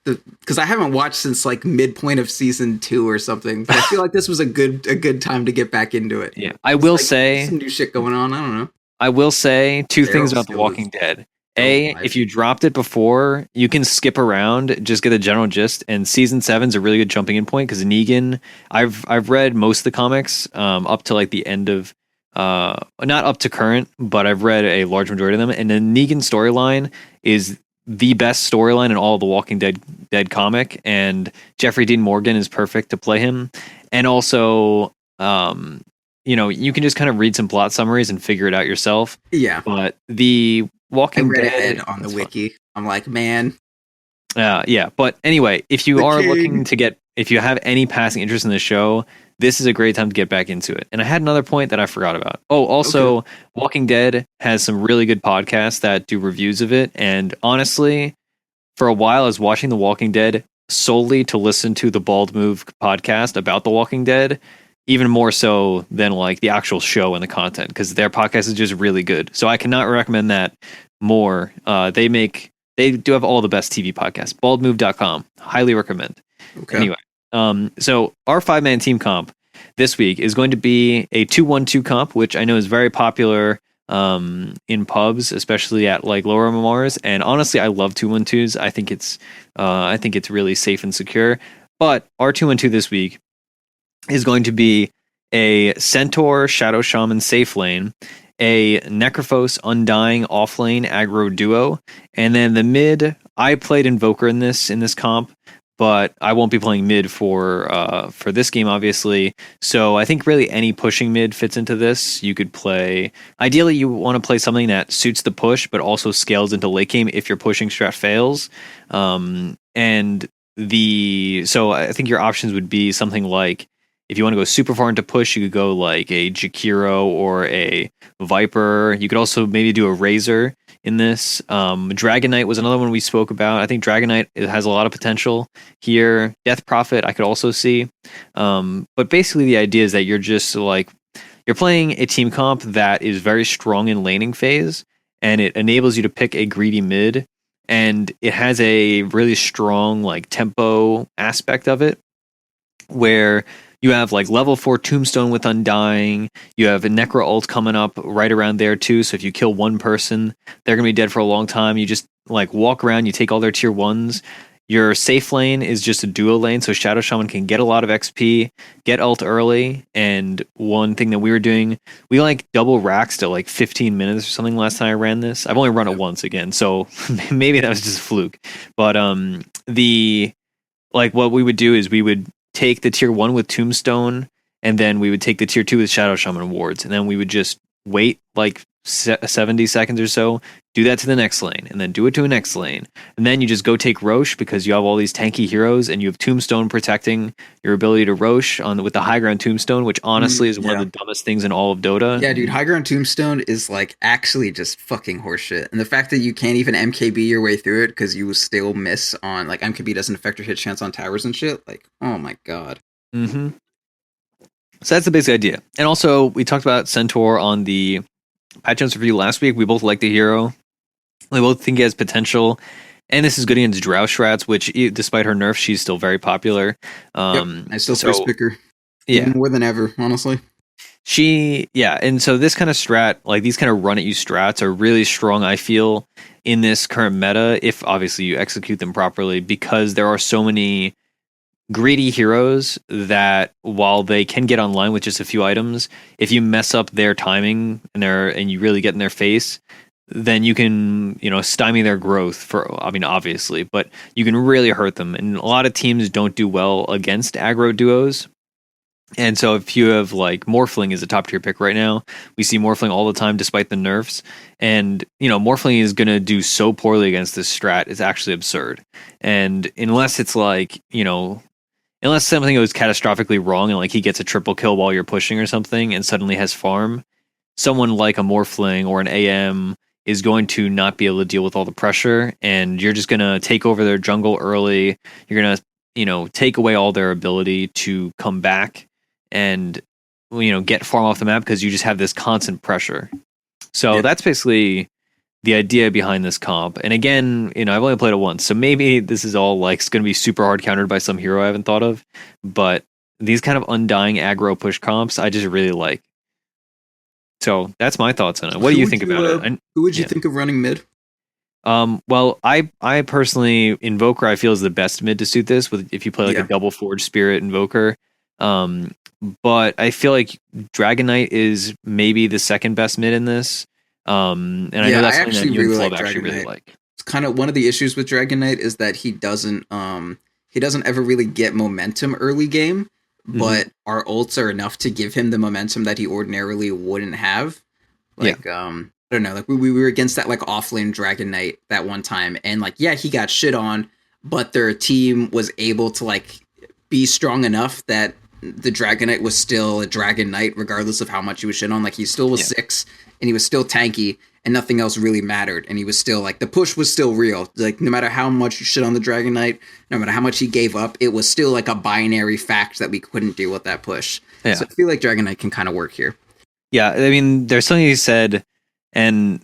B: because I haven't watched since like midpoint of season 2 or something. But I feel like this was a good time to get back into it.
A: Yeah, I will say
B: some new shit going on. I don't know.
A: I will say 2 things about The Walking Dead. If you dropped it before, you can skip around, just get a general gist. And season 7's a really good jumping in point because Negan. I've read most of the comics up to like the end of. Not up to current, but I've read a large majority of them. And the Negan storyline is the best storyline in all the Walking Dead comic. And Jeffrey Dean Morgan is perfect to play him. And also, you can just kind of read some plot summaries and figure it out yourself.
B: Yeah.
A: But the Walking
B: Dead
A: ahead
B: on the wiki. I'm like, man.
A: Yeah. But anyway, if you are looking to if you have any passing interest in the show, this is a great time to get back into it. And I had another point that I forgot about. Oh, also, Walking Dead has some really good podcasts that do reviews of it. And honestly, for a while, I was watching The Walking Dead solely to listen to the Bald Move podcast about The Walking Dead, even more so than like the actual show and the content, because their podcast is just really good. So I cannot recommend that more. They do have all the best TV podcasts. Baldmove.com. Highly recommend. Okay. Anyway. So our 5-man team comp this week is going to be a 2-1-2 comp, which I know is very popular in pubs, especially at like lower MMRs. And honestly, I love 2-1-2s. I think it's really safe and secure. But our 2-1-2 this week is going to be a Centaur Shadow Shaman safe lane, a Necrophos Undying off lane aggro duo, and then the mid. I played Invoker in this comp, but I won't be playing mid for this game, obviously. So I think really any pushing mid fits into this. You could play. Ideally, you want to play something that suits the push, but also scales into late game if your pushing strat fails. So I think your options would be something like, if you want to go super far into push, you could go like a Jakiro or a Viper. You could also maybe do a Razor in this. Dragon Knight was another one we spoke about. I think Dragon Knight has a lot of potential here. Death Prophet I could also see. But basically the idea is that you're just like, you're playing a team comp that is very strong in laning phase, and it enables you to pick a greedy mid, and it has a really strong like tempo aspect of it, where you have like level 4 Tombstone with Undying. You have a Necro ult coming up right around there too. So if you kill one person, they're going to be dead for a long time. You just like walk around, you take all their tier 1s. Your safe lane is just a duo lane. So Shadow Shaman can get a lot of XP, get ult early. And one thing that we were doing, we like double raxed at like 15 minutes or something last time I ran this. I've only run it once again. So maybe that was just a fluke. But what we would do is we would take the tier 1 with Tombstone, and then we would take the tier 2 with Shadow Shaman wards, and then we would just wait like 70 seconds or so, do that to the next lane, and then do it to the next lane, and then you just go take Roche because you have all these tanky heroes, and you have Tombstone protecting your ability to Roche with the high ground Tombstone, which honestly is one of the dumbest things in all of Dota.
B: Yeah, dude, high ground Tombstone is like actually just fucking horseshit, and the fact that you can't even MKB your way through it because you still miss on like MKB doesn't affect your hit chance on towers and shit. Like, oh my god.
A: Mm-hmm. So that's the basic idea. And also, we talked about Centaur on the patch notes review last week. We both like the hero. We both think he has potential. And this is good against Drow Shrats, which, despite her nerfs, she's still very popular.
B: I still first pick her.
A: Yeah.
B: Even more than ever, honestly.
A: And so this kind of strat, like these kind of run at you strats are really strong, I feel, in this current meta, if obviously you execute them properly, because there are so many greedy heroes that, while they can get online with just a few items, if you mess up their timing and you really get in their face, then you can, stymie their growth obviously, but you can really hurt them. And a lot of teams don't do well against aggro duos. And so if you have Morphling is a top tier pick right now, we see Morphling all the time despite the nerfs. And, Morphling is going to do so poorly against this strat, it's actually absurd. And unless it's unless something goes catastrophically wrong and he gets a triple kill while you're pushing or something and suddenly has farm, someone like a Morphling or an AM is going to not be able to deal with all the pressure, and you're just going to take over their jungle early. You're going to, take away all their ability to come back and, get farm off the map because you just have this constant pressure. So that's basically the idea behind this comp. And again, I've only played it once, so maybe this is all it's going to be super hard countered by some hero I haven't thought of. But these kind of Undying aggro push comps, I just really like. So that's my thoughts on it. What do you think about it?
B: Who would you think of running mid?
A: Well, I personally, Invoker I feel is the best mid to suit this if you play a double Forge Spirit Invoker. But I feel like Dragon Knight is maybe the second best mid in this. And I know that's something that you and Flub actually really like.
B: It's kind of one of the issues with Dragon Knight is that he doesn't ever really get momentum early game. But our ults are enough to give him the momentum that he ordinarily wouldn't have. I don't know. We were against that offlane Dragon Knight that one time, and he got shit on, but their team was able to be strong enough that the Dragon Knight was still a Dragon Knight regardless of how much he was shit on. He still was 6, and he was still tanky, and nothing else really mattered. And he was still the push was still real. No matter how much you shit on the Dragon Knight, no matter how much he gave up, it was still a binary fact that we couldn't deal with that push. Yeah. So I feel like Dragon Knight can kind of work here.
A: Yeah, I mean, there's something you said, and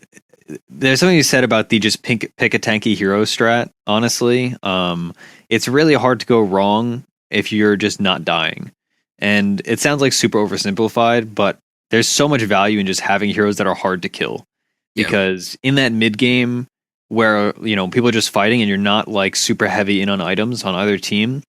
A: there's something you said about the just pick a tanky hero strat. Honestly, it's really hard to go wrong if you're just not dying. And it sounds super oversimplified, but there's so much value in just having heroes that are hard to kill. Because in that mid game where, people are just fighting and you're not super heavy in on items on either team,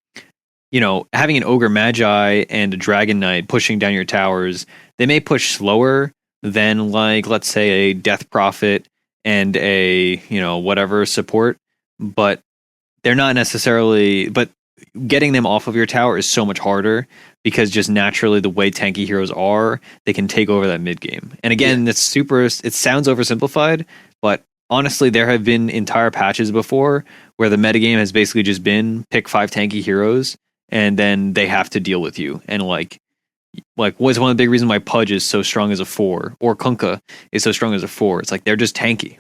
A: having an Ogre Magi and a Dragon Knight pushing down your towers, they may push slower than let's say a Death Prophet and a, whatever support, but they're not necessarily, but getting them off of your tower is so much harder because just naturally the way tanky heroes are, they can take over that mid game. And again, it sounds oversimplified, but honestly, there have been entire patches before where the metagame has basically just been pick 5 tanky heroes and then they have to deal with you. And was one of the big reasons why Pudge is so strong as a 4 or Kunkka is so strong as a 4. It's they're just tanky.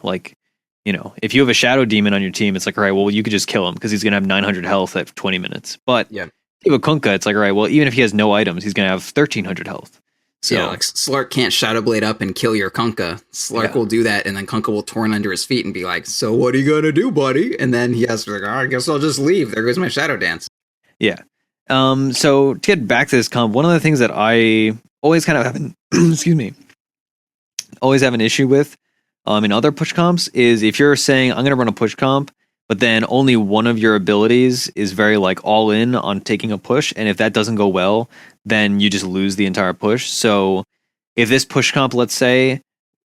A: If you have a Shadow Demon on your team, it's all right, well, you could just kill him because he's going to have 900 health at 20 minutes. But if you have a Kunkka, it's all right, well, even if he has no items, he's going to have 1300 health. So
B: Slark can't Shadow Blade up and kill your Kunkka. Slark will do that, and then Kunkka will torn under his feet and be like, so what are you going to do, buddy? And then he has to be I guess I'll just leave. There goes my Shadow Dance.
A: Yeah. So to get back to this comp, one of the things that I always kind of have always have an issue with in other push comps is if you're saying I'm going to run a push comp, but then only one of your abilities is very all in on taking a push, and if that doesn't go well, then you just lose the entire push. So if this push comp, let's say,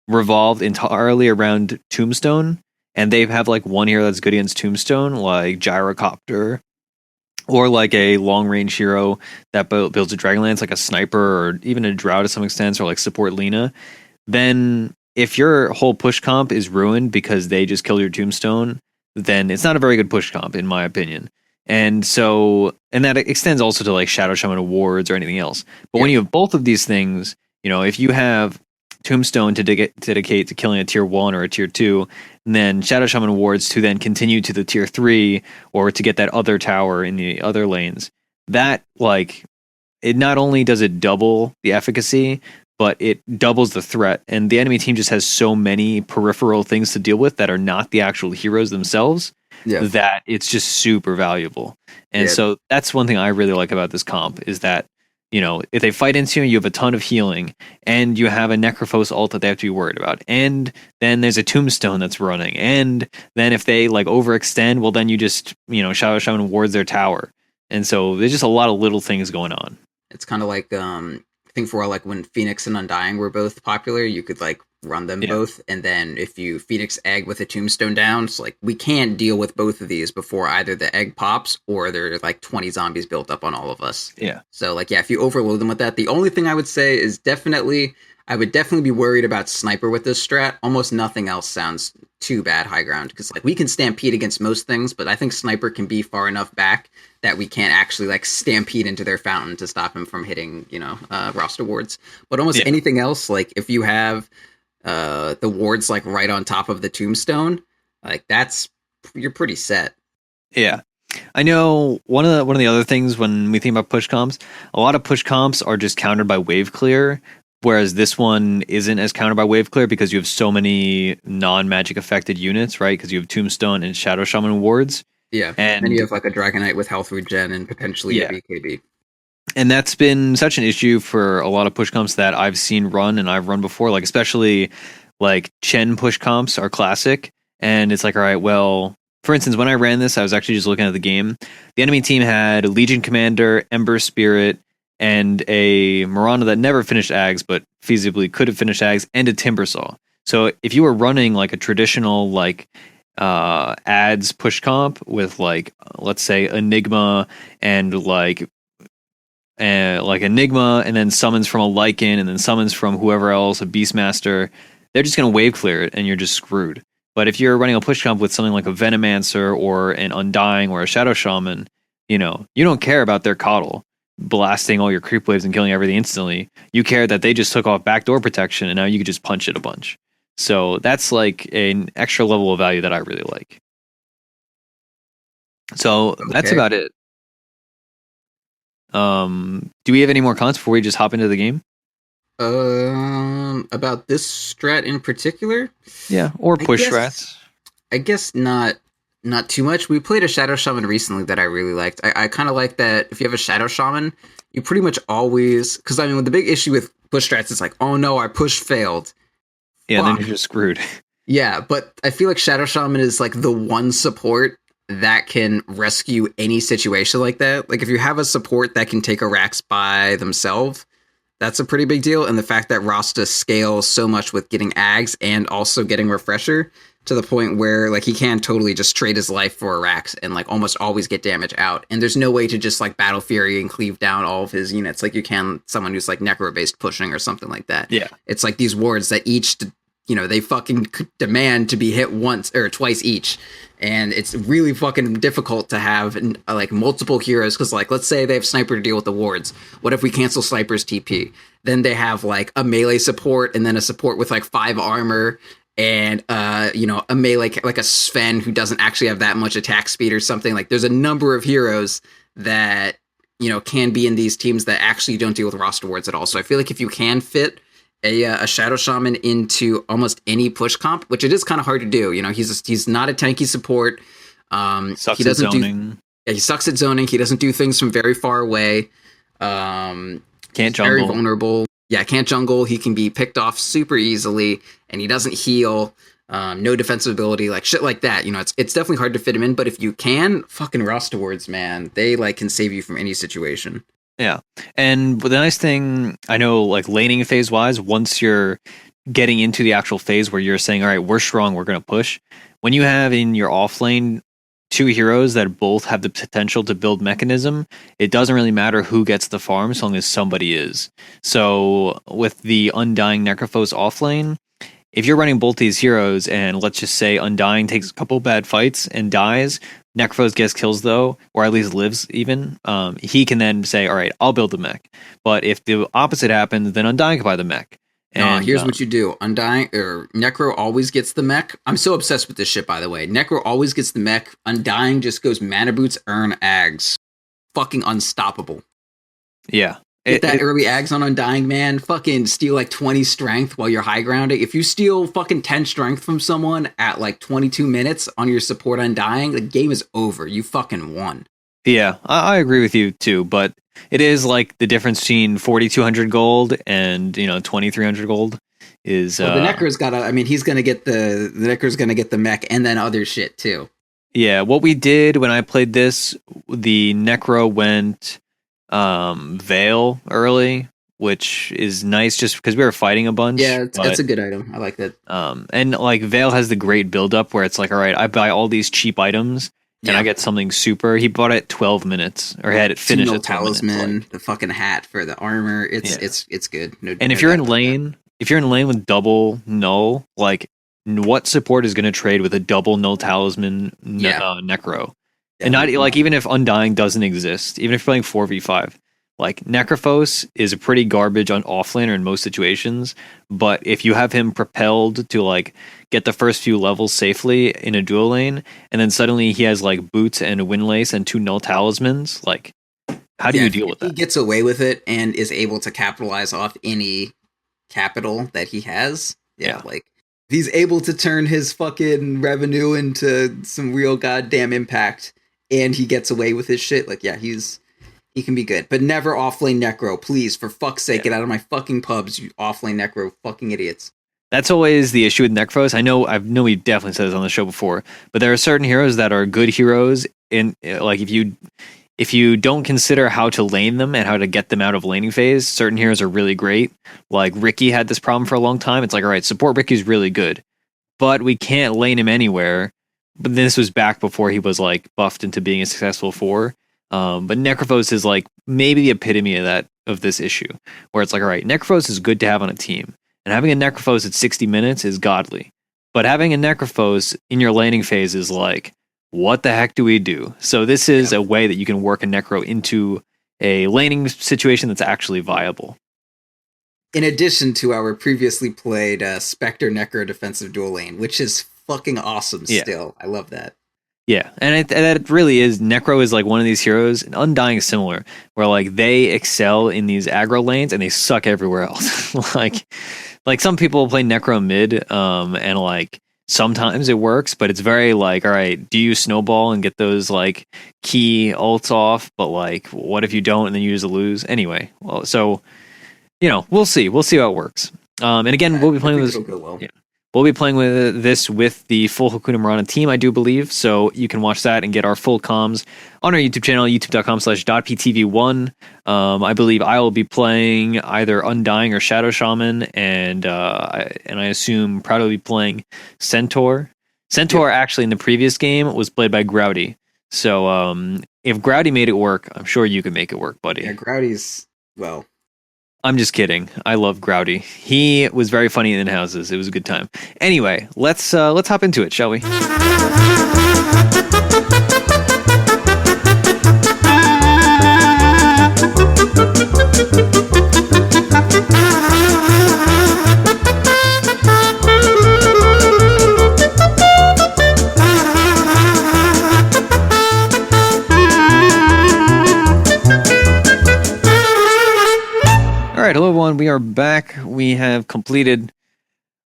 A: revolved entirely around Tombstone, and they have one hero that's good against Tombstone, like Gyrocopter, or a long range hero that builds a Dragonlance, like a Sniper, or even a Drow to some extent, or support Lina, then if your whole push comp is ruined because they just killed your Tombstone, then it's not a very good push comp, in my opinion. And that extends also to Shadow Shaman awards or anything else. But when you have both of these things, if you have Tombstone to dedicate to killing a tier 1 or a tier 2, and then Shadow Shaman awards to then continue to the tier 3 or to get that other tower in the other lanes, that it not only does it double the efficacy, but it doubles the threat. And the enemy team just has so many peripheral things to deal with that are not the actual heroes themselves that it's just super valuable. And so that's one thing I really like about this comp is that, if they fight into you have a ton of healing and you have a Necrophos ult that they have to be worried about. And then there's a Tombstone that's running. And then if they overextend, well, then you just, Shadow Shaman wards their tower. And so there's just a lot of little things going on.
B: It's kind of like I think for like when Phoenix and Undying were both popular, you could like run them both, and then if you Phoenix egg with a tombstone down, it's like we can't deal with both of these before either the egg pops or there are like 20 zombies built up on all of us.
A: Yeah.
B: So like if you overload them with that, the only thing I would say is I would definitely be worried about sniper with this strat. Almost nothing else sounds too bad high ground, because like we can stampede against most things, but I think sniper can be far enough back that we can't actually like stampede into their fountain to stop him from hitting, roster wards. But almost anything else, like if you have the wards like right on top of the tombstone, like you're pretty set.
A: Yeah. I know one of the other things when we think about push comps, a lot of push comps are just countered by wave clear, whereas this one isn't as countered by wave clear because you have so many non-magic affected units, right? Because you have Tombstone and Shadow Shaman wards.
B: Yeah, and you have like a Dragonite with health regen and potentially a BKB.
A: And that's been such an issue for a lot of push comps that I've seen run and I've run before, like especially like Chen push comps are classic. And it's like, all right, well, for instance, when I ran this, I was actually just looking at the game. The enemy team had Legion Commander, Ember Spirit, and a Mirana that never finished Ags, but feasibly could have finished Ags, and a Timbersaw. So if you were running like a traditional like ads push comp with like, let's say Enigma and like Enigma, and then summons from a Lycan, and then summons from whoever else, a Beastmaster, they're just going to wave clear it, and you're just screwed. But if you're running a push comp with something like a Venomancer or an Undying or a Shadow Shaman, you don't care about their coddle blasting all your creep waves and killing everything instantly. You care that they just took off backdoor protection, and now you can just punch it a bunch. So that's like an extra level of value that I really like. So that's about it. Do we have any more comments before we just hop into the game?
B: About this strat in particular?
A: Yeah, or push strats.
B: I guess not too much. We played a Shadow Shaman recently that I really liked. I kind of like that if you have a Shadow Shaman, you pretty much always... Because, I mean, the big issue with push strats is like, oh no, our push failed.
A: Yeah, then you're just screwed.
B: Yeah, but I feel like Shadow Shaman is like the one support that can rescue any situation like that. Like if you have a support that can take a Rax by themselves, that's a pretty big deal. And the fact that Rasta scales so much with getting Ags and also getting Refresher to the point where like he can totally just trade his life for a Rax and like almost always get damage out. And there's no way to just like Battle Fury and cleave down all of his units like you can someone who's like Necro based pushing or something like that.
A: Yeah.
B: It's like these wards that each, they fucking demand to be hit once or twice each. And it's really fucking difficult to have like multiple heroes. Cause like, let's say they have Sniper to deal with the wards. What if we cancel Sniper's TP? Then they have like a melee support and then a support with like 5 armor and, a melee, like a Sven who doesn't actually have that much attack speed or something. Like there's a number of heroes that, can be in these teams that actually don't deal with roster wards at all. So I feel like if you can fit a Shadow Shaman into almost any push comp, which it is kind of hard to do. He's not a tanky support.
A: He doesn't
B: he sucks at zoning. He doesn't do things from very far away.
A: Can't jungle.
B: Very vulnerable. Yeah, can't jungle. He can be picked off super easily, and he doesn't heal. No defensive ability, like shit like that. It's definitely hard to fit him in. But if you can, fucking roster wards, man, they like can save you from any situation.
A: Yeah. And the nice thing, I know, like laning phase wise, once you're getting into the actual phase where you're saying, all right, we're strong, we're going to push. When you have in your off lane 2 heroes that both have the potential to build mechanism, it doesn't really matter who gets the farm as long as somebody is. So with the Undying Necrophos off lane, if you're running both these heroes and let's just say Undying takes a couple bad fights and dies, Necrophos gets kills though, or at least lives even, he can then say, all right, I'll build the mech. But if the opposite happens, then Undying can buy the mech. And
B: here's what you do. Undying or Necro always gets the mech. I'm so obsessed with this shit, by the way. Necro always gets the mech. Undying just goes mana boots, earn Ags. Fucking unstoppable.
A: Yeah.
B: Get that early Ags on Undying, man. Fucking steal like 20 strength while you're high grounding. If you steal fucking 10 strength from someone at like 22 minutes on your support Undying, the game is over. You fucking won.
A: Yeah, I agree with you too, but it is like the difference between 4,200 gold and 2,300 gold is.
B: Well, the Necro's got he's gonna get the Necro's gonna get the mech and then other shit too.
A: Yeah, what we did when I played this, the Necro went Veil early, which is nice just because we were fighting a bunch.
B: Yeah, that's a good item. I like that.
A: And like Veil has the great build up where it's like, all right, I buy all these cheap items and I get something super. He bought it 12 minutes or had it finished at 12 minutes.
B: Talisman, the fucking hat for the armor. It's good.
A: And if you're in lane with double null, like what support is going to trade with a double null talisman Necro? And not like even if Undying doesn't exist, even if you're playing 4v5, like Necrophos is a pretty garbage on offlaner in most situations. But if you have him propelled to like get the first few levels safely in a dual lane, and then suddenly he has like boots and a windlace and 2 null talismans, like how do you deal with that?
B: He gets away with it and is able to capitalize off any capital that he has. Like he's able to turn his fucking revenue into some real goddamn impact, and he gets away with his shit. Like, he can be good, but never offlane Necro, please. For fuck's sake, get out of my fucking pubs, you offlane Necro, fucking idiots.
A: That's always the issue with Necrophos. I know we've definitely said this on the show before, but there are certain heroes that are good heroes. In like if you don't consider how to lane them and how to get them out of laning phase, certain heroes are really great. Like Ricky had this problem for a long time. It's like, all right, support Ricky's really good, but we can't lane him anywhere. But this was back before he was like buffed into being a successful 4. But Necrophos is like maybe the epitome of this issue, where it's like, all right, Necrophos is good to have on a team, and having a Necrophos at 60 minutes is godly. But having a Necrophos in your laning phase is like, what the heck do we do? So this is a way that you can work a Necro into a laning situation that's actually viable.
B: In addition to our previously played Spectre Necro defensive dual lane, which is fucking awesome still. I love that.
A: Yeah, and it really is. Necro is like one of these heroes, and Undying is similar, where like they excel in these aggro lanes and they suck everywhere else. like some people play Necro mid, and like sometimes it works, but it's very like, all right, do you snowball and get those like key ults off? But like, what if you don't and then you just lose anyway? Well, so we'll see how it works. And again, we'll be playing with this. We'll be playing with this with the full Hakuna Mirana team, I do believe. So you can watch that and get our full comms on our YouTube channel, youtube.com/.ptv1. I believe I will be playing either Undying or Shadow Shaman, and I assume Proud will be playing Centaur. Centaur actually in the previous game was played by Grouty. So if Grouty made it work, I'm sure you can make it work, buddy.
B: Yeah, Grouty's, well...
A: I'm just kidding. I love Grouty. He was very funny in houses. It was a good time. Anyway, let's hop into it, shall we? All right, hello everyone. We are back. We have completed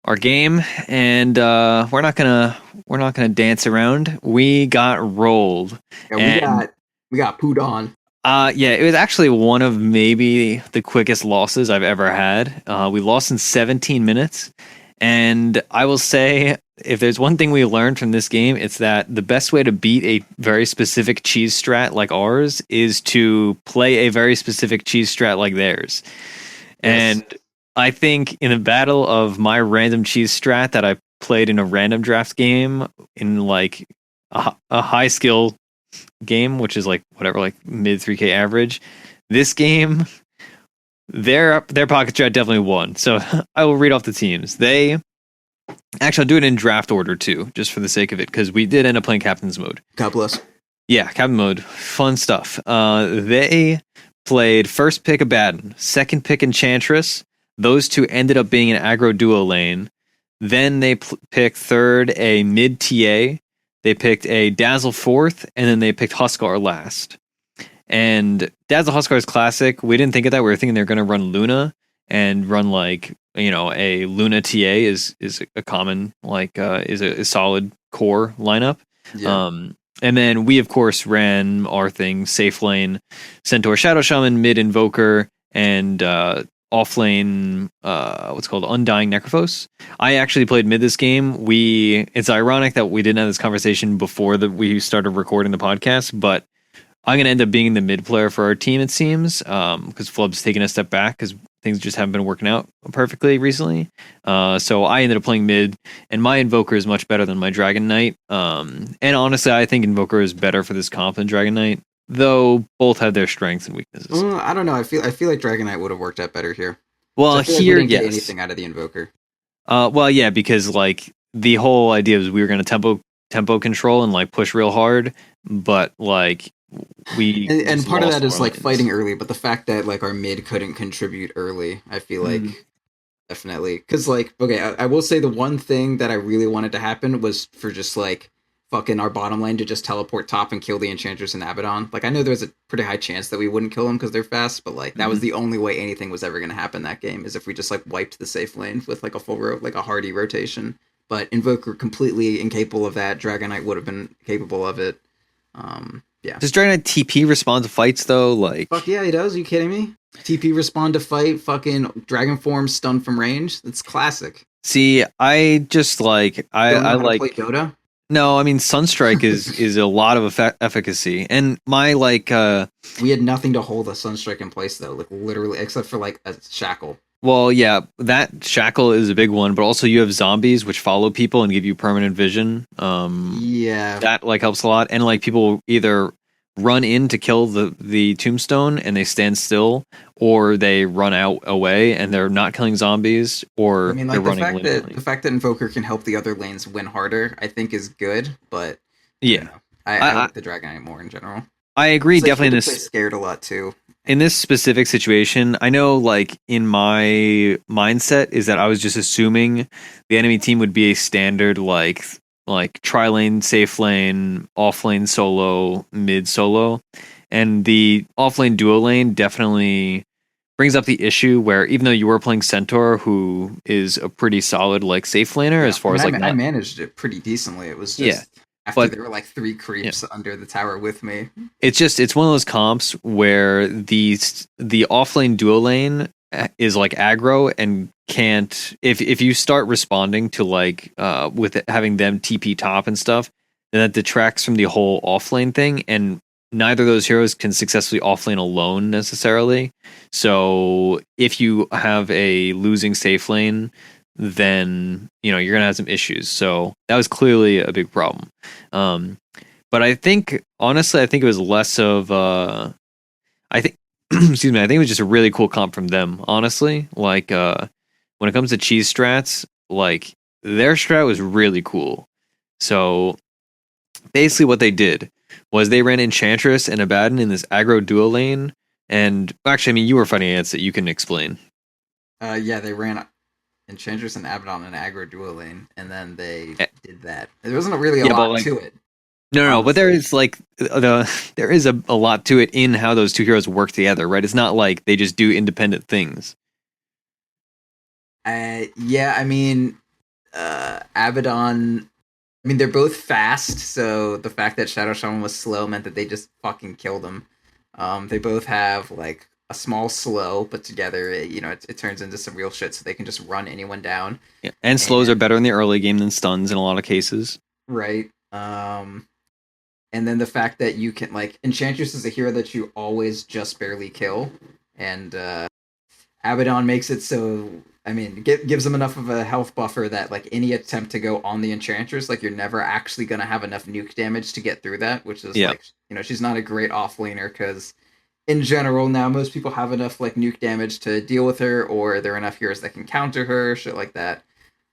A: our game, and we're not gonna dance around. We got rolled.
B: Yeah, we got pooed on.
A: Yeah, it was actually one of maybe the quickest losses I've ever had. We lost in 17 minutes, and I will say, if there's one thing we learned from this game, it's that the best way to beat a very specific cheese strat like ours is to play a very specific cheese strat like theirs. And I think in a battle of my random cheese strat that I played in a random draft game in like a high skill game, which is like whatever, like mid 3K average, this game, their pocket strat definitely won. So I will read off the teams. I'll do it in draft order too, just for the sake of it, because we did end up playing captain's mode.
B: God bless.
A: Yeah, captain mode, fun stuff. They played first pick Abaddon, second pick Enchantress. Those two ended up being an aggro duo lane. Then they picked third a mid TA. They picked a Dazzle fourth, and then they picked Huskar last. And Dazzle Huskar is classic. We didn't think of that. We were thinking they're going to run Luna and run like, a Luna TA is a common, like, is a solid core lineup. Yeah. And then we, of course, ran our thing, safe lane, Centaur Shadow Shaman, mid Invoker, and offlane, what's called Undying Necrophos. I actually played mid this game. It's ironic that we didn't have this conversation before we started recording the podcast, but I'm going to end up being the mid player for our team, it seems, because Flub's taking a step back because things just haven't been working out perfectly recently. So I ended up playing mid, and my Invoker is much better than my Dragon Knight. And honestly, I think Invoker is better for this comp than Dragon Knight, though both have their strengths and weaknesses.
B: I don't know. I feel like Dragon Knight would have worked out better here.
A: Well,
B: here,
A: like
B: we didn't get
A: yes.
B: anything out of the Invoker.
A: Well, yeah, because like the whole idea was we were going to tempo control and like push real hard, but like
B: and part of that is like fighting early, but the fact that like our mid couldn't contribute early, I feel like definitely, because like, okay, I will say the one thing that I really wanted to happen was for just like fucking our bottom lane to just teleport top and kill the Enchantress and Abaddon. Like I know there's a pretty high chance that we wouldn't kill them because they're fast, but like that was the only way anything was ever going to happen that game, is if we just like wiped the safe lane with like a full like a hardy rotation. But Invoker completely incapable of that. Dragon Knight would have been capable of it. Yeah.
A: Does Dragon Knight TP respond to fights though? Like,
B: fuck yeah, he does. Are you kidding me? TP respond to fight. Fucking Dragon Form stun from range. That's classic.
A: See, I just like I like
B: play Dota.
A: No, I mean Sunstrike is a lot of efficacy, and my like
B: we had nothing to hold a Sunstrike in place though, like literally, except for like a shackle.
A: Well, yeah, that shackle is a big one, but also you have zombies which follow people and give you permanent vision.
B: Yeah,
A: that like helps a lot, and like people either run in to kill the tombstone and they stand still, or they run out away and they're not killing zombies, or
B: I mean, like the fact that Invoker can help the other lanes win harder, I think is good. But
A: yeah,
B: I like the Dragon Knight more in general.
A: I agree,
B: like
A: definitely.
B: Scared a lot too.
A: In this specific situation, I know, like, in my mindset is that I was just assuming the enemy team would be a standard, like tri-lane, safe lane, off-lane solo, mid solo. And the off-lane duo lane definitely brings up the issue where even though you were playing Centaur, who is a pretty solid, like, safe laner as far as, like...
B: I managed it pretty decently. It was just... Yeah. After there were like 3 creeps under the tower with me.
A: It's one of those comps where the offlane duo lane is like aggro and can't, if you start responding to like with having them TP top and stuff, then that detracts from the whole offlane thing, and neither of those heroes can successfully offlane alone necessarily. So if you have a losing safe lane, then you're gonna have some issues. So that was clearly a big problem. But I think honestly, it was less of I think excuse me, I think it was just a really cool comp from them, honestly. Like when it comes to cheese strats, like their strat was really cool. So basically what they did was they ran Enchantress and Abaddon in this aggro duo lane, and actually I mean you were fighting against it, you can explain.
B: Yeah, they ran Enchantress and Abaddon in aggro duo lane, and then they did that. There wasn't really a lot to it.
A: No, but there is like there is a lot to it in how those two heroes work together, right? It's not like they just do independent things.
B: Yeah, I mean, Abaddon. I mean, they're both fast, so the fact that Shadow Shaman was slow meant that they just fucking killed him. They both have like a small slow, but together, it turns into some real shit, so they can just run anyone down.
A: Yeah. And slows are better in the early game than stuns in a lot of cases.
B: Right. And then the fact that you can, like, Enchantress is a hero that you always just barely kill, and Abaddon makes it so, I mean, gives them enough of a health buffer that, like, any attempt to go on the Enchantress, like, you're never actually going to have enough nuke damage to get through that, which is, like, she's not a great off-laner, because in general, now most people have enough like nuke damage to deal with her, or there are enough heroes that can counter her, shit like that.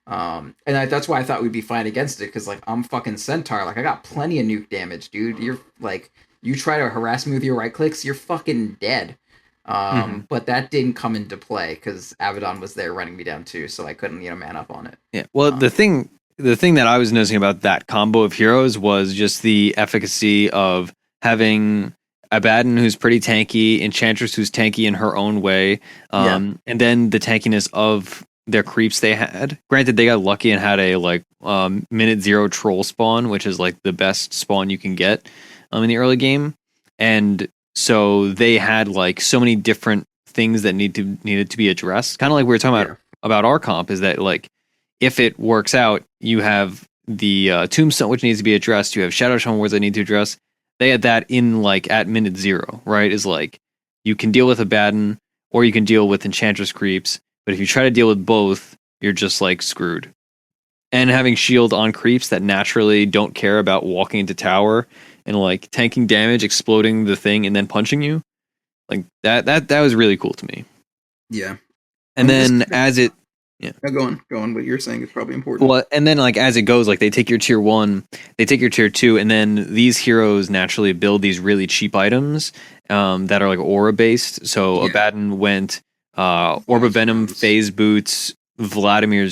B: And that's why I thought we'd be fine against it, because like I'm fucking Centaur, like I got plenty of nuke damage, dude. You're like, you try to harass me with your right clicks, you're fucking dead. But that didn't come into play because Abaddon was there running me down too, so I couldn't man up on it.
A: Yeah. Well, the thing that I was noticing about that combo of heroes was just the efficacy of having Abaddon, who's pretty tanky, Enchantress, who's tanky in her own way, and then the tankiness of their creeps they had. Granted, they got lucky and had a like minute 0 troll spawn, which is like the best spawn you can get in the early game, and so they had like so many different things that needed to be addressed. Kind of like we were talking about our comp, is that like if it works out, you have the Tombstone, which needs to be addressed. You have Shadow Shaman wards that need to address. They had that in like at minute 0, right? Is like you can deal with Abaddon or you can deal with Enchantress creeps, but if you try to deal with both, you're just like screwed. And having shield on creeps that naturally don't care about walking into tower and like tanking damage, exploding the thing, and then punching you, like that was really cool to me.
B: Yeah.
A: And then as it,
B: go on. What you're saying is probably important.
A: Well, and then like as it goes, like they take your tier 1, they take your tier 2, and then these heroes naturally build these really cheap items that are like aura based. So Abaddon went Orb of Venom, Phase Boots, Vladimir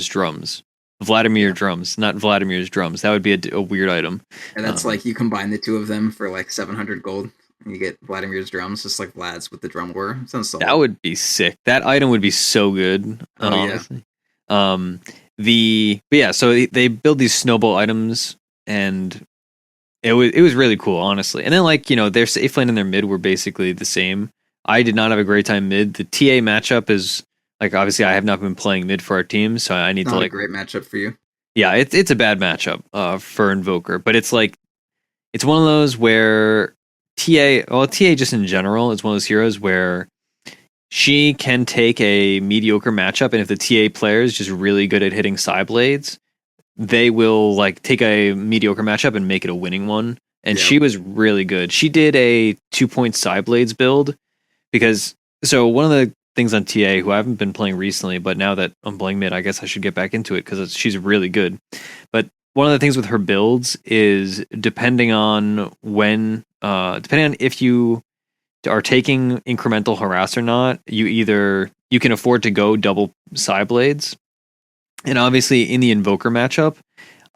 A: drums, not Vladimir's drums. That would be a weird item.
B: And that's like you combine the two of them for like 700 gold. And you get Vladimir's drums, just like Vlad's with the drum war. Sounds solid.
A: That would be sick. That item would be so good. Honestly. So they build these snowball items, and it was really cool, honestly. And then like their safe lane and their mid were basically the same. I did not have a great time mid. The TA matchup is like, obviously I have not been playing mid for our team, so I need to like
B: a great matchup for you.
A: Yeah, it's a bad matchup for Invoker, but it's like it's one of those where TA just in general is one of those heroes where she can take a mediocre matchup, and if the TA player is just really good at hitting side blades, they will like take a mediocre matchup and make it a winning one. And she was really good. She did a 2-point side blades build because one of the things on TA, who I haven't been playing recently, but now that I'm playing mid, I guess I should get back into it because she's really good. But one of the things with her builds is depending on if you are taking incremental harass or not, you can afford to go double side blades. And obviously in the Invoker matchup,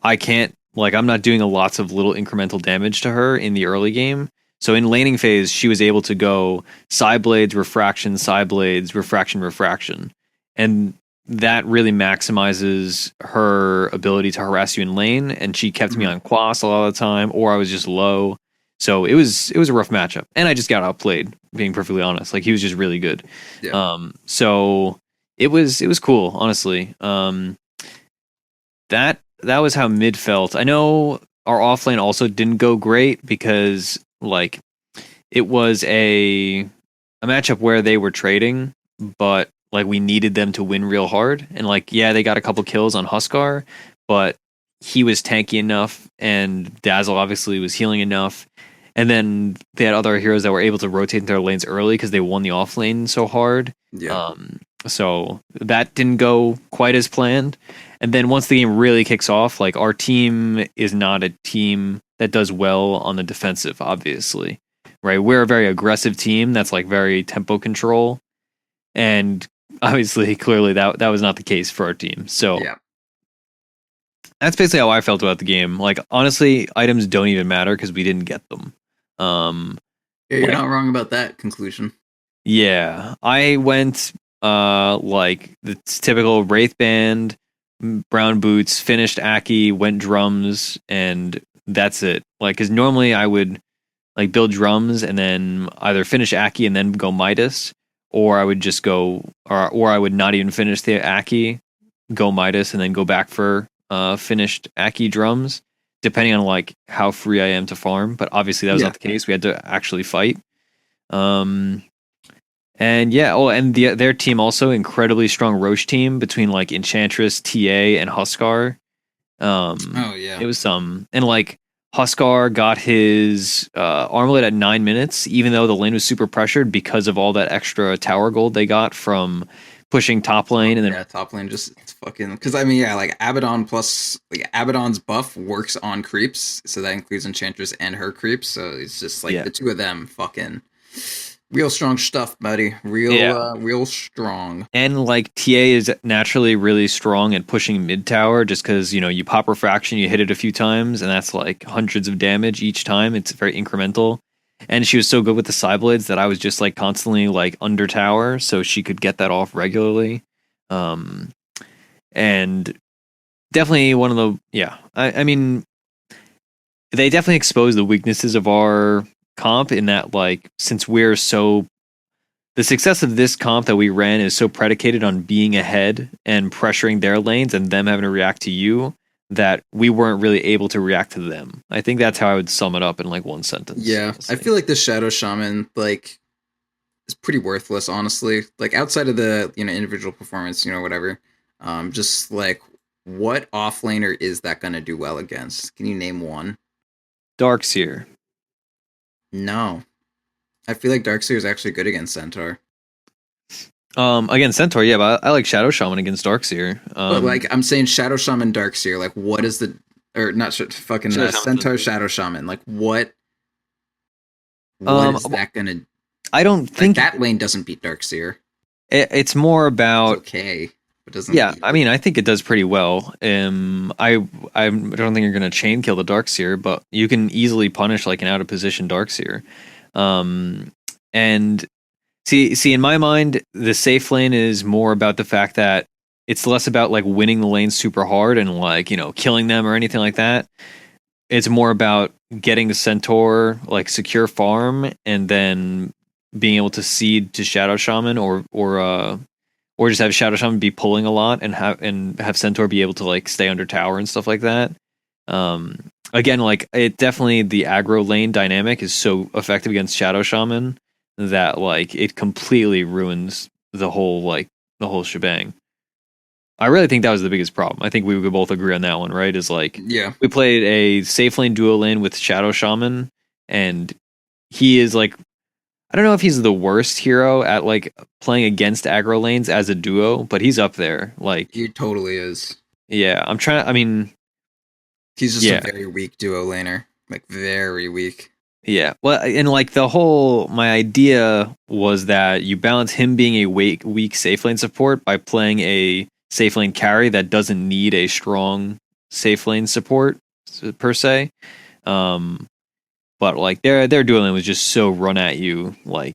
A: I'm not doing lots of little incremental damage to her in the early game. So in laning phase, she was able to go side blades, refraction, refraction. And that really maximizes her ability to harass you in lane. And she kept me on Quas a lot of the time, or I was just low. So it was a rough matchup. And I just got outplayed, being perfectly honest. Like he was just really good. Yeah. So it was cool, honestly. That was how mid felt. I know our offlane also didn't go great because like it was a matchup where they were trading, but like we needed them to win real hard. And like, they got a couple kills on Huskar, but he was tanky enough and Dazzle obviously was healing enough. And then they had other heroes that were able to rotate into their lanes early because they won the offlane so hard. Yeah. So that didn't go quite as planned. And then once the game really kicks off, like our team is not a team that does well on the defensive, obviously, right? We're a very aggressive team that's like very tempo control. And obviously, clearly that was not the case for our team. So that's basically how I felt about the game. Like, honestly, items don't even matter because we didn't get them.
B: You're not wrong about that conclusion.
A: Yeah, I went like the typical Wraith Band, brown boots, finished Aki, went drums, and that's it. Like, because normally I would like build drums and then either finish Aki and then go Midas, or I would just go, or I would not even finish the Aki, go Midas, and then go back for finished Aki drums, depending on like how free I am to farm. But obviously that was not the case. We had to actually fight. And their team also incredibly strong Roche team between like Enchantress, TA, and Huskar. It was and like Huskar got his armlet at 9 minutes, even though the lane was super pressured because of all that extra tower gold they got from pushing top lane. And then
B: top lane just fucking, because I mean like Abaddon plus like Abaddon's buff works on creeps, so that includes Enchantress and her creeps. So it's just like the two of them fucking. Real strong stuff, buddy. Real strong.
A: And like TA is naturally really strong at pushing mid tower just because, you pop refraction, you hit it a few times, and that's like hundreds of damage each time. It's very incremental. And she was so good with the side blades that I was just like constantly like under tower, so she could get that off regularly. And definitely one of the I mean they definitely exposed the weaknesses of our comp in that, like, since we're so the success of this comp that we ran is so predicated on being ahead and pressuring their lanes and them having to react to you that we weren't really able to react to them. I think that's how I would sum it up in like one sentence.
C: Yeah,
A: honestly.
C: I feel like the Shadow Shaman like is pretty worthless, honestly. Like outside of the individual performance, whatever. Just like what offlaner is that going to do well against? Can you name one?
A: Darkseer.
C: No. I feel like Darkseer is actually good against Centaur.
A: Against Centaur, yeah, but I like Shadow Shaman against Darkseer.
C: But like I'm saying Shadow Shaman Darkseer, like what is the Centaur Shadow Shaman, like what is that gonna
A: I don't think
C: that lane doesn't beat Darkseer.
A: It's more about
C: okay. Doesn't
A: I mean, I think it does pretty well. I don't think you're going to chain kill the Darkseer, but you can easily punish like an out of position Darkseer. And see, in my mind, the safe lane is more about the fact that it's less about like winning the lane super hard and like killing them or anything like that. It's more about getting the Centaur like secure farm and then being able to seed to Shadow Shaman or just have Shadow Shaman be pulling a lot and have Centaur be able to like stay under tower and stuff like that. Again, like it definitely the aggro lane dynamic is so effective against Shadow Shaman that like it completely ruins the whole shebang. I really think that was the biggest problem. I think we could both agree on that one, right? Is like we played a safe lane duo lane with Shadow Shaman, and he is like, I don't know if he's the worst hero at like playing against aggro lanes as a duo, but he's up there. Like
C: he totally is.
A: Yeah,
C: he's just a very weak duo laner, like very weak.
A: Yeah, well, and like my idea was that you balance him being a weak safe lane support by playing a safe lane carry that doesn't need a strong safe lane support per se. But like their duo lane was just so run at you, like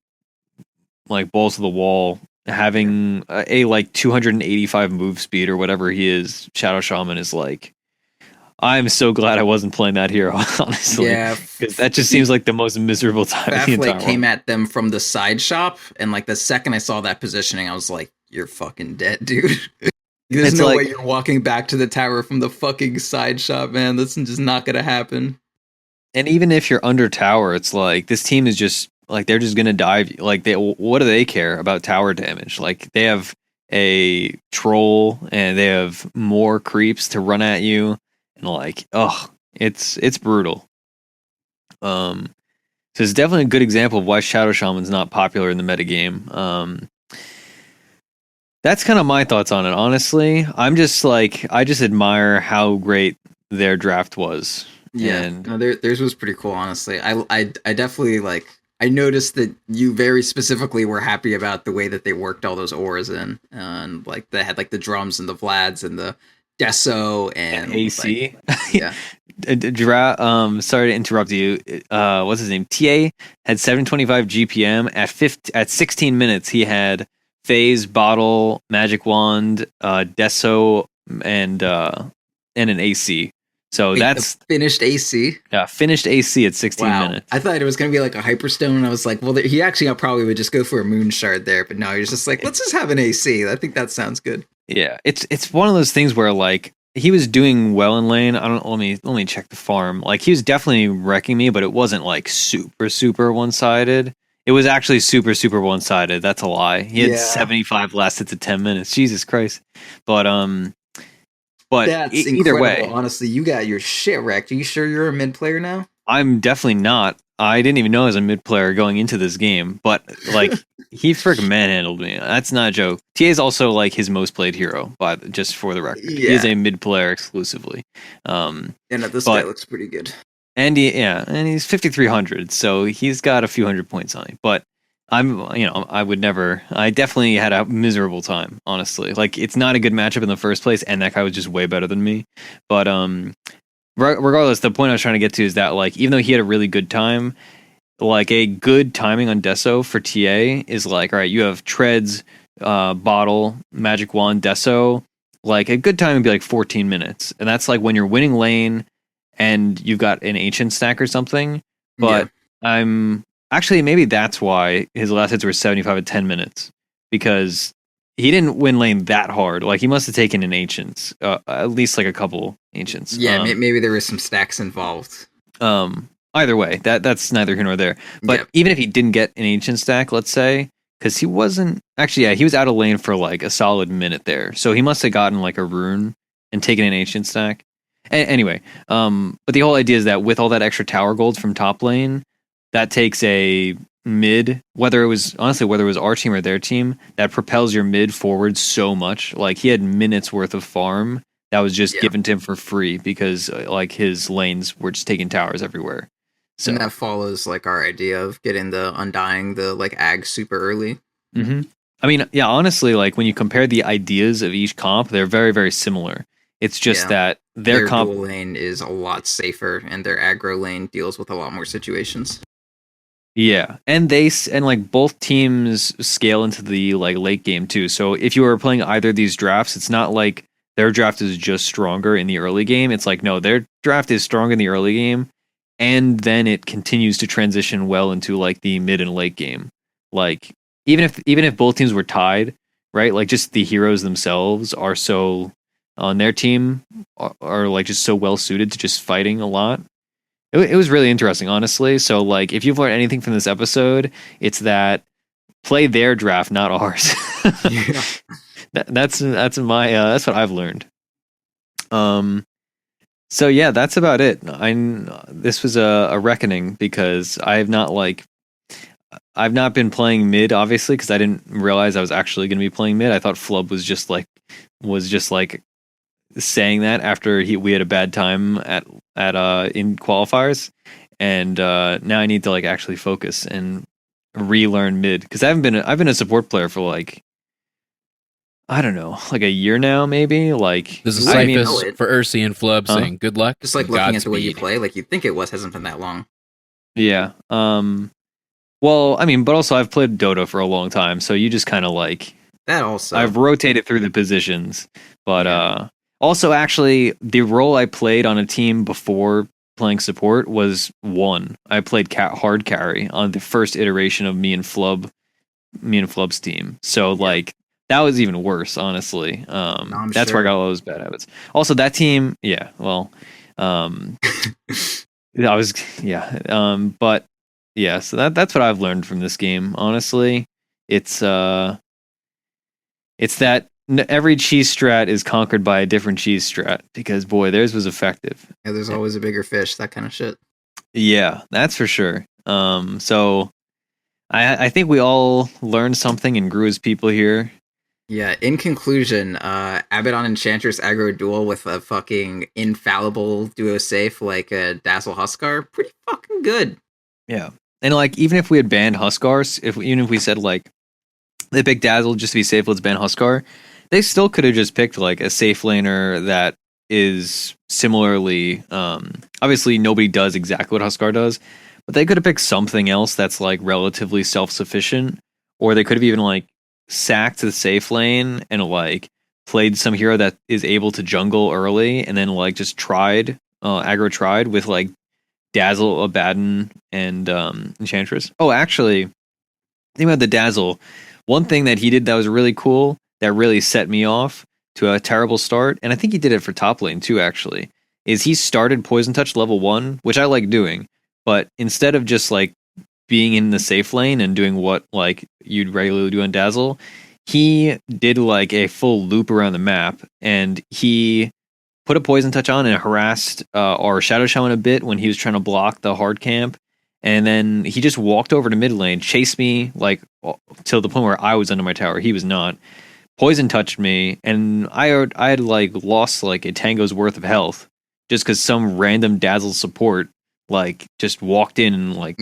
A: balls to the wall. Having a like 285 move speed or whatever he is, Shadow Shaman is like. I'm so glad I wasn't playing that hero, honestly.
C: Yeah,
A: because that just seems like the most miserable time.
C: Faf came at them from the side shop, and like the second I saw that positioning, I was like, "You're fucking dead, dude." There's no way you're walking back to the tower from the fucking side shop, man. That's just not gonna happen.
A: And even if you're under tower, it's like this team is just like they're just gonna dive. Like what do they care about tower damage? Like they have a troll and they have more creeps to run at you, and like it's brutal. So it's definitely a good example of why Shadow Shaman's not popular in the metagame. That's kind of my thoughts on it, honestly. I'm just like I just admire how great their draft was.
C: Yeah, and theirs was pretty cool, honestly. I definitely like. I noticed that you very specifically were happy about the way that they worked all those ores in, and like they had like the drums and the Vlads and the Deso and
A: AC.
C: Like, yeah.
A: Sorry to interrupt you. What's his name? TA had 725 GPM at 16 minutes. He had Phase, Bottle, Magic Wand, Deso, and an AC. So that's
C: finished AC.
A: Yeah, finished AC at 16 minutes.
C: I thought it was going to be like a Hyperstone, and I was like, well, he actually probably would just go for a Moon Shard there, but no, he's just like, let's just have an AC. I think that sounds good.
A: Yeah, it's one of those things where like he was doing well in lane. Let me check the farm. Like he was definitely wrecking me, but it wasn't like super one-sided. It was actually super one-sided. That's a lie. He had 75 last hits at 10 minutes. Jesus Christ. But
C: that's
A: either way,
C: honestly, you got your shit wrecked. Are you sure you're a mid player now?
A: I'm definitely not. I didn't even know I was a mid player going into this game, but like he freaking manhandled me. That's not a joke. TA is also like his most played hero, but just for the record, he is a mid player exclusively.
C: This guy looks pretty good.
A: And he's 5,300, so he's got a few hundred points on him. But I definitely had a miserable time, honestly. Like, it's not a good matchup in the first place, and that guy was just way better than me. But regardless, the point I was trying to get to is that, like, even though he had a really good time, like, a good timing on Deso for TA is like, all right, you have Treads, Bottle, Magic Wand, Deso. Like, a good time would be like 14 minutes. And that's like when you're winning lane and you've got an Ancient stack or something. But Actually, maybe that's why his last hits were 75 at 10 minutes, because he didn't win lane that hard. Like, he must have taken an Ancients, at least like a couple Ancients.
C: Yeah, maybe there was some stacks involved.
A: Either way, that's neither here nor there. But even if he didn't get an Ancient stack, let's say, because he wasn't... Actually, yeah, he was out of lane for like a solid minute there. So he must have gotten like a rune and taken an Ancient stack. Anyway, but the whole idea is that with all that extra tower gold from top lane, that takes a mid, whether it was our team or their team, that propels your mid forward so much. Like, he had minutes worth of farm that was just given to him for free because like his lanes were just taking towers everywhere. So
C: and that follows like our idea of getting the Undying, the like ag super early.
A: Mm-hmm. I mean, yeah, honestly, like when you compare the ideas of each comp, they're very, very similar. It's just that their comp
C: dual lane is a lot safer and their aggro lane deals with a lot more situations.
A: Yeah, and like both teams scale into the like late game too. So if you were playing either of these drafts, it's not like their draft is just stronger in the early game. It's like, no, their draft is strong in the early game, and then it continues to transition well into like the mid and late game. Like even if both teams were tied, right? Like just the heroes themselves are so on their team are like just so well suited to just fighting a lot. It was really interesting, honestly. So, like, if you've learned anything from this episode, it's that play their draft, not ours.
C: Yeah.
A: That's what I've learned. So yeah, that's about it. This was a reckoning because I've not been playing mid, obviously, because I didn't realize I was actually going to be playing mid. I thought Flub was just like saying that after we had a bad time at in qualifiers, and now I need to like actually focus and relearn mid, because I've been a support player for like, I don't know, like a year now, maybe. Like,
D: there's a cyphers for Ursi and Flub saying good luck.
C: Just like looking at the way you play, like you'd think it hasn't been that long.
A: Yeah. Well, I mean, but also I've played Dota for a long time, so you just kind of like
C: that. Also,
A: I've rotated through the positions, but also, actually, the role I played on a team before playing support was one. I played hard carry on the first iteration of me and Flub's team. So, like, that was even worse, honestly. That's where I got all those bad habits. Also, that team, but yeah. So that's what I've learned from this game. Honestly, it's that. Every cheese strat is conquered by a different cheese strat, because boy, theirs was effective.
C: Yeah, there's always a bigger fish, that kind of shit.
A: Yeah, that's for sure. So I think we all learned something and grew as people here.
C: Yeah, in conclusion, Abaddon Enchantress aggro duel with a fucking infallible duo safe like a Dazzle Huskar, pretty fucking good.
A: Yeah. And like, even if we had banned Huskars, even if we said like they picked Dazzle just to be safe, let's ban Huskar, they still could have just picked like a safe laner that is similarly, obviously nobody does exactly what Huskar does, but they could have picked something else that's like relatively self-sufficient, or they could have even like sacked the safe lane and like played some hero that is able to jungle early, and then like just aggro tried with like Dazzle, Abaddon, and Enchantress. Oh, actually, think about the Dazzle. One thing that he did that was really cool, that really set me off to a terrible start, and I think he did it for top lane too, actually, is he started Poison Touch level 1, which I like doing, but instead of just like being in the safe lane and doing what like you'd regularly do on Dazzle, he did like a full loop around the map, and he put a Poison Touch on and harassed our Shadow Shaman a bit when he was trying to block the hard camp. And then he just walked over to mid lane, chased me like till the point where I was under my tower. He was not. Poison touched me, and I had like lost like a tango's worth of health just because some random Dazzle support like just walked in and like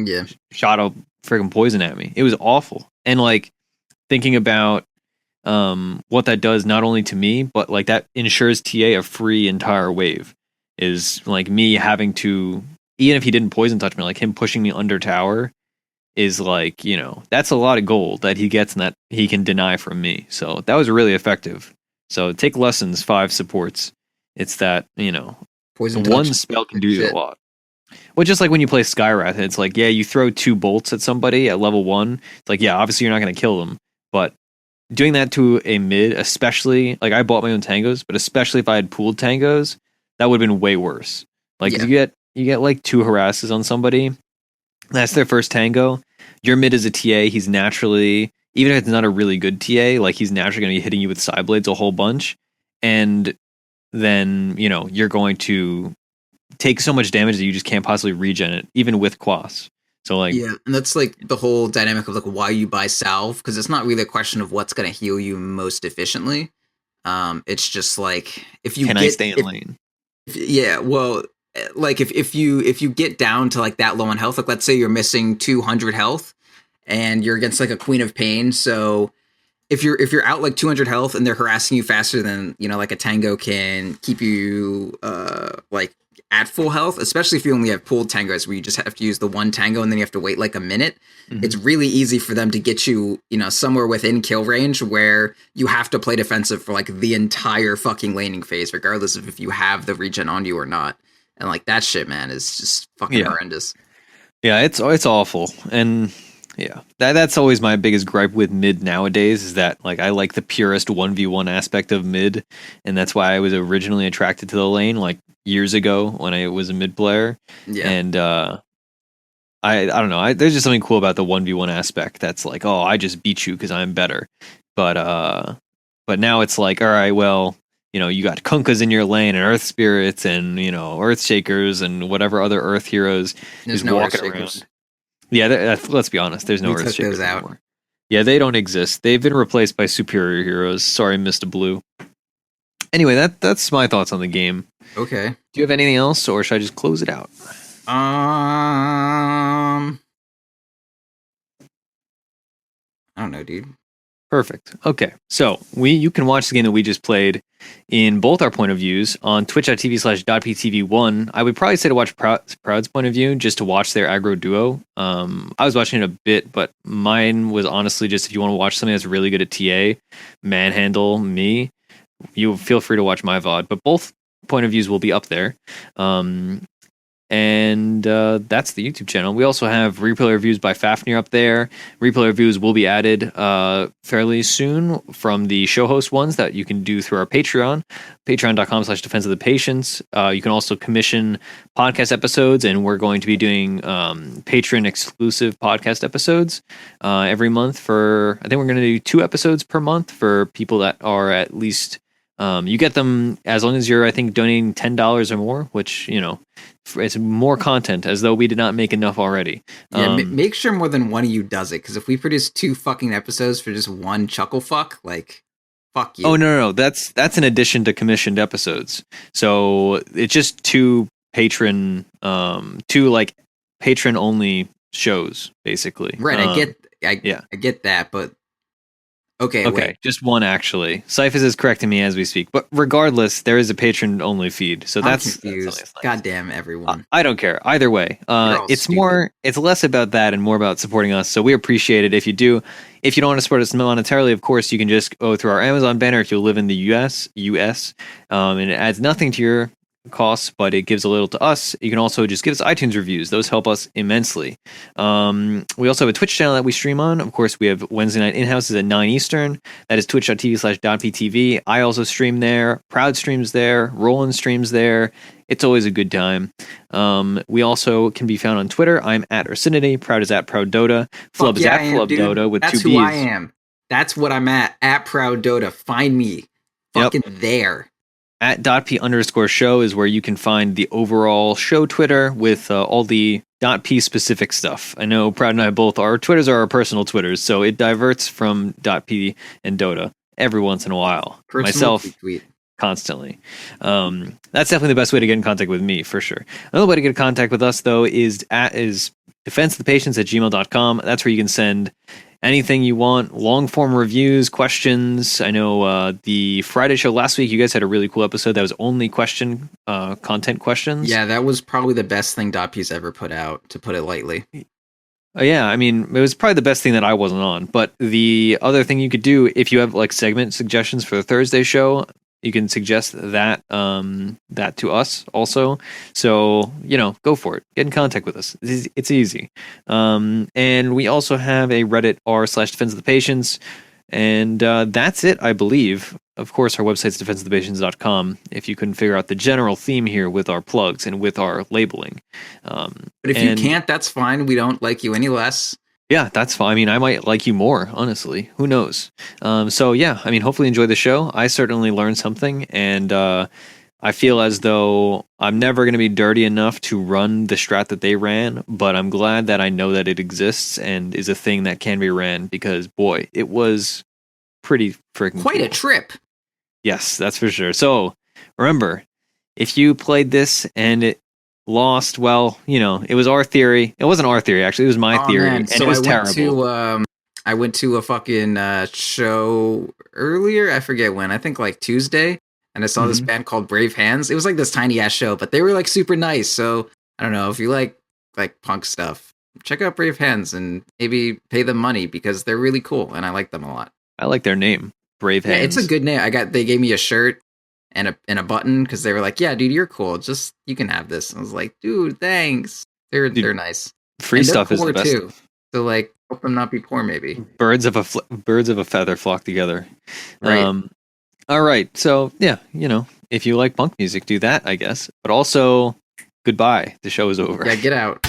A: shot a freaking poison at me. It was awful. And like thinking about what that does not only to me, but like that ensures TA a free entire wave, is like me having to, even if he didn't poison touch me, like him pushing me under tower is like, you know, that's a lot of gold that he gets and that he can deny from me. So that was really effective. So take lessons, 5 supports. It's that, you know,
C: poison
A: one spell can do a lot. Well, just like when you play Skywrath, it's like, yeah, you throw 2 bolts at somebody at level 1. It's like, yeah, obviously you're not going to kill them. But doing that to a mid, especially, like I bought my own tangos, but especially if I had pooled tangos, that would have been way worse. Like you get like 2 harasses on somebody. That's their first tango. Your mid is a TA. He's naturally, even if it's not a really good TA, like he's naturally going to be hitting you with side blades a whole bunch. And then, you're going to take so much damage that you just can't possibly regen it, even with Quas. So like,
C: yeah, and that's like the whole dynamic of like why you buy salve, because it's not really a question of what's going to heal you most efficiently. It's just like if you
A: I stay in lane?
C: Yeah, well, like if you get down to like that low on health, like let's say you're missing 200 health, and you're against like a Queen of Pain, so if you're out like 200 health and they're harassing you faster than like a tango can keep you like at full health, especially if you only have pooled tangos where you just have to use the one tango and then you have to wait like a minute. Mm-hmm. It's really easy for them to get you, somewhere within kill range where you have to play defensive for like the entire fucking laning phase, regardless of if you have the regen on you or not. And like that shit, man, is just fucking horrendous.
A: Yeah, it's awful. And yeah, that's always my biggest gripe with mid nowadays is that like I like the purest 1v1 aspect of mid, and that's why I was originally attracted to the lane like years ago when I was a mid player. Yeah. And I don't know, there's just something cool about the 1v1 aspect that's like, oh, I just beat you because I'm better. But now it's like, all right, well, you got Kunkas in your lane and Earth Spirits and Earth Shakers and whatever other Earth heroes is walking around. Yeah, let's be honest. There's no Earth Shakers anymore. Yeah, they don't exist. They've been replaced by superior heroes. Sorry, Mr. Blue. Anyway, that's my thoughts on the game.
C: Okay.
A: Do you have anything else, or should I just close it out?
C: I don't know, dude.
A: Perfect. Okay, so you can watch the game that we just played in both our point of views on twitch.tv/.ptv1. I would probably say to watch Proud's point of view, just to watch their aggro duo. I was watching it a bit, but mine was honestly just if you want to watch something that's really good at TA, manhandle me, you feel free to watch my VOD. But both point of views will be up there. And that's the YouTube channel. We also have replay reviews by Fafnir up there. Replay reviews will be added fairly soon from the show host ones that you can do through our Patreon, patreon.com/defense of the patients. You can also commission podcast episodes, and we're going to be doing patron exclusive podcast episodes every month I think we're going to do 2 episodes per month for people that are at least, you get them as long as you're, I think, donating $10 or more, which, it's more content, as though we did not make enough already.
C: Yeah, make sure more than one of you does it, because if we produce 2 fucking episodes for just one chuckle fuck, like, fuck you.
A: Oh, no. That's in addition to commissioned episodes. So it's just 2 patron, 2 like patron only shows, basically.
C: Right, I get that, but Okay, wait.
A: Just one actually. Cyphers is correcting me as we speak, but regardless, there is a patron only feed, so that's
C: confused. That's goddamn everyone.
A: I don't care either way. It's less about that and more about supporting us. So we appreciate it if you do. If you don't want to support us monetarily, of course, you can just go through our Amazon banner if you live in the US, and it adds nothing to your costs, but it gives a little to us. You can also just give us iTunes reviews. Those help us immensely. We also have a Twitch channel that we stream on. Of course, we have Wednesday night in-houses at 9 Eastern. That is twitch.tv/.ptv. I also stream there. Proud streams there. Roland streams there. It's always a good time. We also can be found on Twitter. I'm at Ursinity. Proud is at Proud Dota. Flub is at Flub Dota with 2 B's.
C: That's who I am. That's what I'm at Proud Dota. Find me. Fucking there.
A: At .p_show is where you can find the overall show Twitter with all the .p specific stuff. I know Proud and I both, our Twitters are our personal Twitters, so it diverts from .p and Dota every once in a while. Myself,
C: tweet.
A: Constantly. That's definitely the best way to get in contact with me, for sure. Another way to get in contact with us, though, is defenseofthepatients@gmail.com. That's where you can send anything you want, long form reviews, questions. I know the Friday show last week, you guys had a really cool episode that was only content questions.
C: Yeah, that was probably the best thing .p's ever put out, to put it lightly.
A: Yeah, I mean, it was probably the best thing that I wasn't on. But the other thing you could do, if you have like segment suggestions for the Thursday show, You can suggest that that to us also. So, go for it. Get in contact with us. It's easy. And we also have a Reddit r/Defense of the Patients. And that's it, I believe. Of course, our website's defenseofthepatients.com if you couldn't figure out the general theme here with our plugs and with our labeling.
B: But if you can't, that's fine. We don't like you any less.
A: Yeah, that's fine. I mean, I might like you more, honestly. Who knows? So, yeah, I mean, hopefully enjoy the show. I certainly learned something, and I feel as though I'm never going to be dirty enough to run the strat that they ran, but I'm glad that I know that it exists and is a thing that can be ran because, boy, it was pretty freaking
B: quite
A: cool.
B: A trip.
A: Yes, that's for sure. So, remember, if you played this and it lost, well, it was our theory. It wasn't our theory, actually. It was my theory, and so it was terrible.
B: I went to a fucking show earlier. I forget when. I think like Tuesday. And I saw this band called Brave Hands. It was like this tiny ass show, but they were like super nice. So I don't know if you like punk stuff, check out Brave Hands and maybe pay them money because they're really cool and I like them a lot.
A: I like their name, Brave Hands.
B: Yeah, it's a good name. They gave me a shirt and a button because they were like, "Yeah, dude, you're cool. Just you can have this." I was like, "Dude, thanks." They're nice.
A: Free stuff is the best
B: too. So help them not be poor. Maybe
A: birds of a feather flock together.
B: Right.
A: All right, so yeah, if you like punk music, do that, I guess. But also, goodbye. The show is over.
B: Yeah, get out.